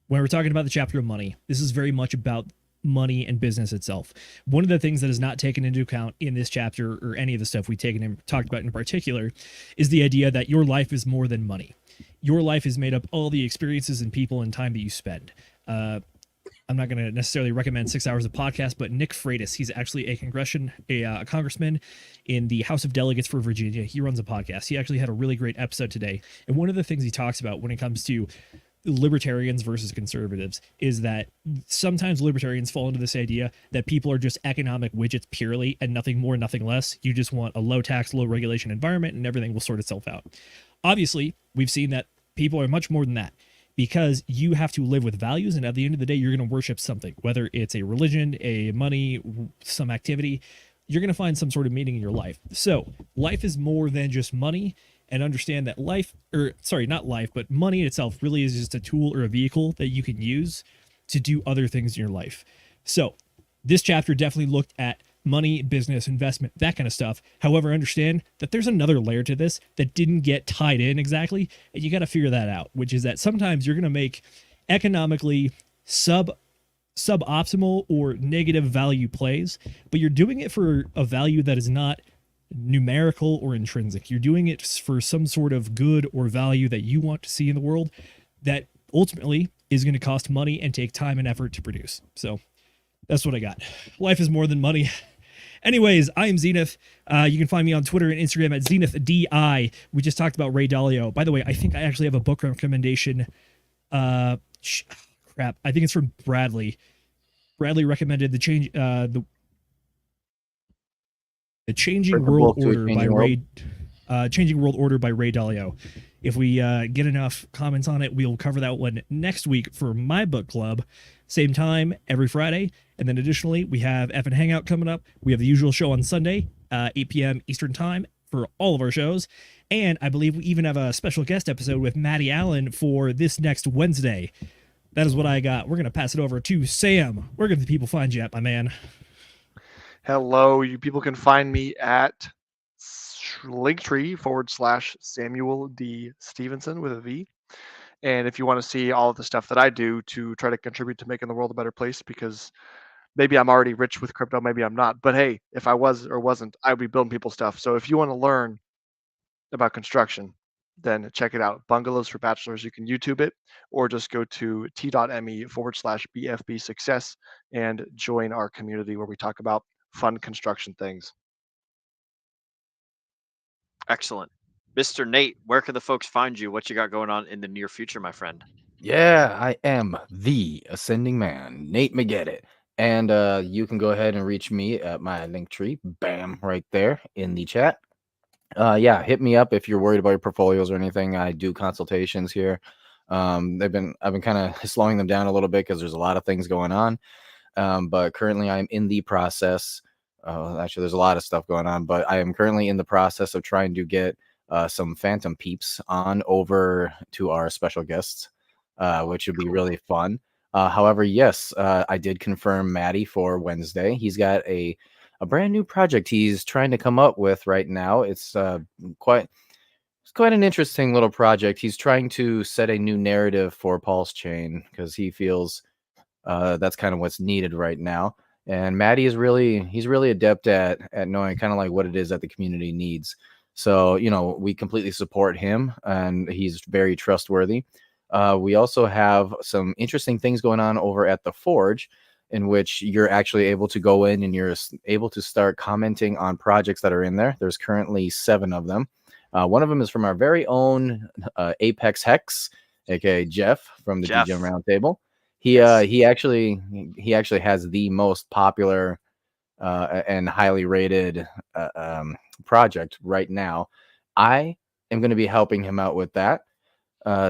when we're talking about the chapter of money, this is very much about money and business itself. One of the things that is not taken into account in this chapter, or any of the stuff we talked about in particular, is the idea that your life is more than money. Your life is made up all the experiences and people and time that you spend. I'm not going to necessarily recommend 6 hours of podcast, but Nick Freitas, he's actually a congressman in the House of Delegates for Virginia. He runs a podcast. He actually had a really great episode today. And one of the things he talks about when it comes to libertarians versus conservatives is that sometimes libertarians fall into this idea that people are just economic widgets purely and nothing more, nothing less. You just want a low tax, low regulation environment and everything will sort itself out. Obviously, we've seen that people are much more than that, because you have to live with values, and at the end of the day, you're going to worship something, whether it's a religion, a money, some activity. You're going to find some sort of meaning in your life. So life is more than just money, and understand that money itself really is just a tool or a vehicle that you can use to do other things in your life. So this chapter definitely looked at money, business, investment, that kind of stuff. However, understand that there's another layer to this that didn't get tied in exactly, and you got to figure that out, which is that sometimes you're going to make economically suboptimal or negative value plays, but you're doing it for a value that is not numerical or intrinsic. You're doing it for some sort of good or value that you want to see in the world that ultimately is going to cost money and take time and effort to produce. So that's what I got. Life is more than money. Anyways, I am Zenith. You can find me on Twitter and Instagram at ZenithDI. We just talked about Ray Dalio. By the way, I think I actually have a book recommendation. Crap. I think it's from Bradley. Bradley recommended the Changing World Order by Changing World Order by Ray Dalio. If we get enough comments on it, we'll cover that one next week for my book club. Same time every Friday. And then additionally, we have F and Hangout coming up. We have the usual show on Sunday, 8 p.m. Eastern Time for all of our shows. And I believe we even have a special guest episode with Maddie Allen for this next Wednesday. That is what I got. We're going to pass it over to Sam. Where can the people find you at, my man? Hello, you people can find me at Linktree/Samuel D. Stevenson with a V. And if you want to see all of the stuff that I do to try to contribute to making the world a better place, because maybe I'm already rich with crypto, maybe I'm not. But hey, if I was or wasn't, I would be building people's stuff. So if you want to learn about construction, then check it out. Bungalows for Bachelors. You can YouTube it or just go to t.me/BFB success and join our community where we talk about fun construction things. Excellent. Mr. Nate, where can the folks find you? What you got going on in the near future, my friend? Yeah, I am the Ascending Man, Nate McGettit. And you can go ahead and reach me at my link tree, bam, right there in the chat. Yeah, hit me up if you're worried about your portfolios or anything. I do consultations here. I've been kind of slowing them down a little bit because there's a lot of things going on. But currently I'm in the process. Actually, there's a lot of stuff going on, but I am currently in the process of trying to get some phantom peeps on over to our special guests, which would be really fun. However, yes, I did confirm Maddie for Wednesday. He's got a brand new project he's trying to come up with right now. It's quite an interesting little project. He's trying to set a new narrative for Pulse Chain because he feels that's kind of what's needed right now. And Maddie is he's really adept at knowing kind of like what it is that the community needs. So, we completely support him and he's very trustworthy. We also have some interesting things going on over at the Forge, in which you're actually able to go in and you're able to start commenting on projects that are in there. There's currently 7 of them. One of them is from our very own Apex Hex, aka Jeff from the DGen Roundtable. He actually has the most popular and highly rated project right now. I am going to be helping him out with that.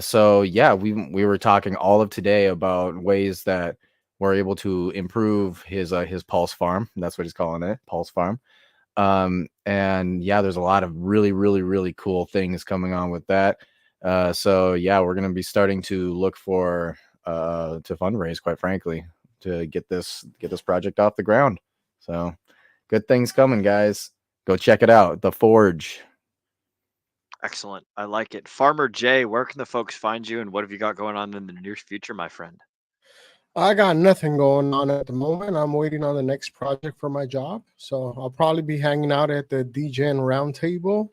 So yeah, we were talking all of today about ways that we're able to improve his Pulse farm. That's what he's calling it, Pulse farm. And yeah, there's a lot of really, really, really cool things coming on with that. So yeah, we're going to be starting to look for to fundraise, quite frankly, to get this project off the ground. So good things coming, guys. Go check it out. The Forge. Excellent. I like it. Farmer Jay, where can the folks find you and what have you got going on in the near future, my friend? I got nothing going on at the moment. I'm waiting on the next project for my job. So I'll probably be hanging out at the DGen Roundtable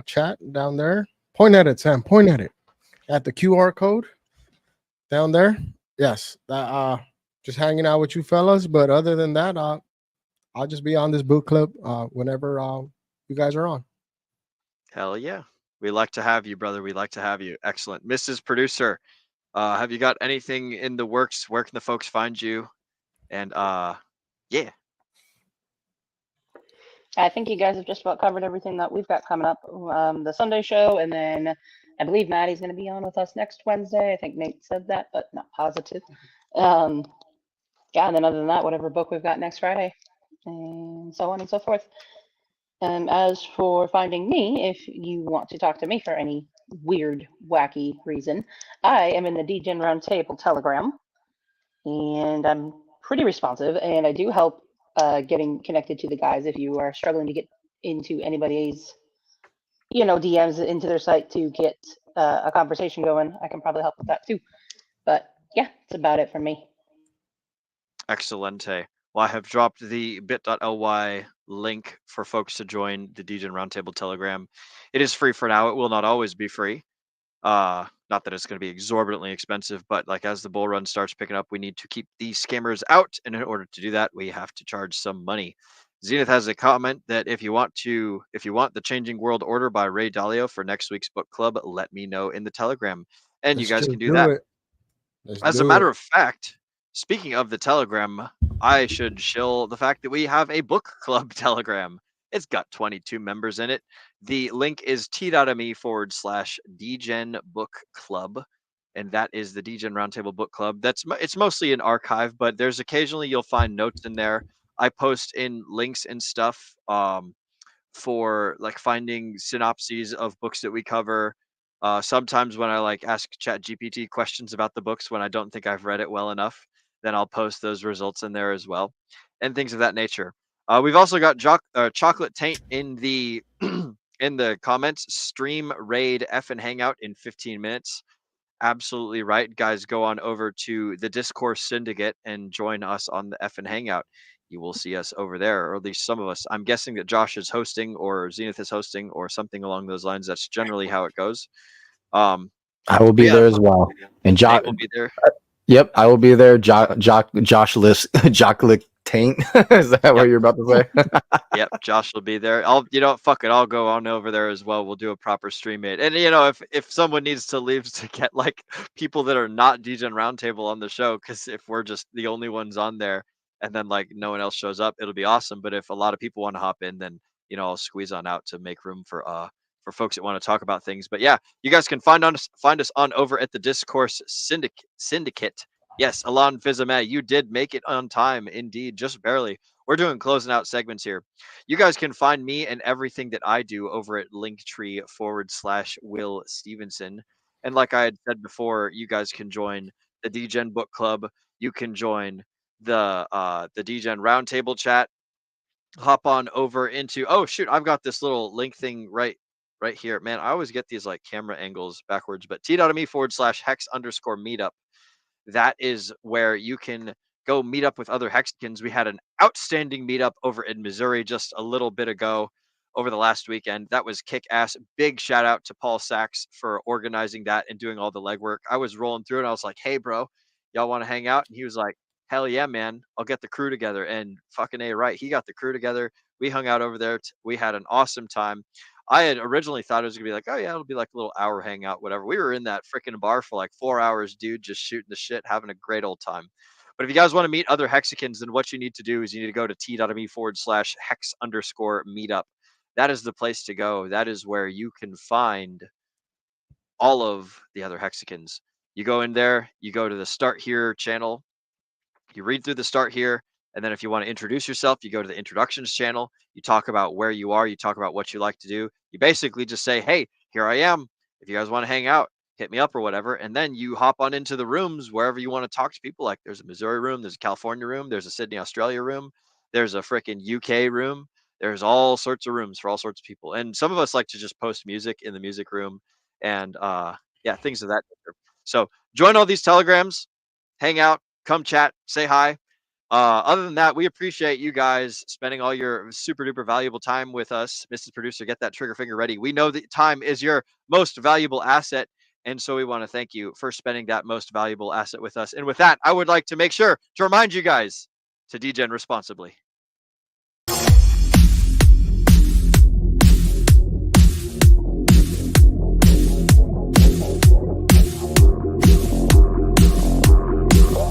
chat down there. Point at it, Sam. Point at it. At the QR code down there. Yes. Just hanging out with you fellas. But other than that, I'll just be on this book club whenever you guys are on. Hell yeah. We like to have you, brother. We like to have you. Excellent. Mrs. Producer, have you got anything in the works? Where can the folks find you? And yeah. I think you guys have just about covered everything that we've got coming up. The Sunday show, and then I believe Maddie's going to be on with us next Wednesday. I think Nate said that, but not positive. Yeah, and then other than that, whatever book we've got next Friday, and so on and so forth. As for finding me, if you want to talk to me for any weird, wacky reason, I am in the DGen Roundtable Telegram, and I'm pretty responsive, and I do help getting connected to the guys if you are struggling to get into anybody's, DMs into their site to get a conversation going. I can probably help with that too. But yeah, that's about it for me. Excellente. Well, I have dropped the bit.ly link for folks to join the DGen Roundtable Telegram. It is free for now. It will not always be free. Not that it's going to be exorbitantly expensive, but like as the bull run starts picking up, we need to keep these scammers out, and in order to do that, we have to charge some money. Zenith has a comment that if you want the Changing World Order by Ray Dalio for next week's book club, let me know in the Telegram, and Let's you guys just can do that. it. Let's As a do matter it. of fact, speaking of the Telegram, I should shill the fact that we have a book club Telegram. It's got 22 members in it. The link is t.me/DGen Book Club, and that is the DGen Roundtable Book Club. It's mostly an archive, but there's occasionally you'll find notes in there. I post in links and stuff for like finding synopses of books that we cover. Sometimes when I like ask ChatGPT questions about the books when I don't think I've read it well enough, then I'll post those results in there as well, and things of that nature. We've also got Chocolate Taint in the in the comments. Stream raid F and Hangout in 15 minutes. Absolutely right, guys. Go on over to the Discourse Syndicate and join us on the F and Hangout. You will see us over there, or at least some of us. I'm guessing that Josh is hosting, or Zenith is hosting, or something along those lines. That's generally how it goes. I will be there as well. And Josh will be there. Yep, I will be there. Josh Taint. Is that what you're about to say? Yep, Josh will be there. Fuck it, I'll go on over there as well. We'll do a proper stream it. And if someone needs to leave to get like people that are not DGen Roundtable on the show, because if we're just the only ones on there and then like no one else shows up, it'll be awesome. But if a lot of people want to hop in, then I'll squeeze on out to make room for folks that want to talk about things. But yeah, you guys can find us on over at the Discourse Syndicate. Yes, Alon Fizame, you did make it on time, indeed, just barely. We're doing closing out segments here. You guys can find me and everything that I do over at Linktree/Will Stevenson. And like I had said before, you guys can join the DGen Book Club. You can join the DGen Roundtable chat. Hop on over into, oh shoot, I've got this little link thing right here. Man, I always get these like camera angles backwards, but t.me/hex_meetup. That is where you can go meet up with other Hexicans. We had an outstanding meetup over in Missouri just a little bit ago over the last weekend. That was kick ass. Big shout out to Paul Sachs for organizing that and doing all the legwork. I was rolling through and I was like, hey, bro, y'all want to hang out? And he was like, hell yeah, man. I'll get the crew together. And fucking A, right. He got the crew together. We hung out over there. We had an awesome time. I had originally thought it was gonna be like, oh yeah, it'll be like a little hour hangout, whatever. We were in that freaking bar for like 4 hours, dude, just shooting the shit, having a great old time. But if you guys want to meet other Hexicans, then what you need to do is you need to go to t.me/hex_meetup. That is the place to go. That is where you can find all of the other Hexicans. You go in there, you go to the Start Here channel, you read through the Start Here, and then if you want to introduce yourself, you go to the Introductions channel, you talk about where you are, you talk about what you like to do. You basically just say, hey, here I am. If you guys want to hang out, hit me up or whatever. And then you hop on into the rooms wherever you want to talk to people. Like there's a Missouri room, there's a California room, there's a Sydney, Australia room, there's a freaking UK room. There's all sorts of rooms for all sorts of people. And some of us like to just post music in the music room and yeah, things of that nature. So join all these telegrams, hang out, come chat, say hi. Other than that, we appreciate you guys spending all your super duper valuable time with us. Mrs. Producer, get that trigger finger ready. We know that time is your most valuable asset. And so we want to thank you for spending that most valuable asset with us. And with that, I would like to make sure to remind you guys to DGen responsibly.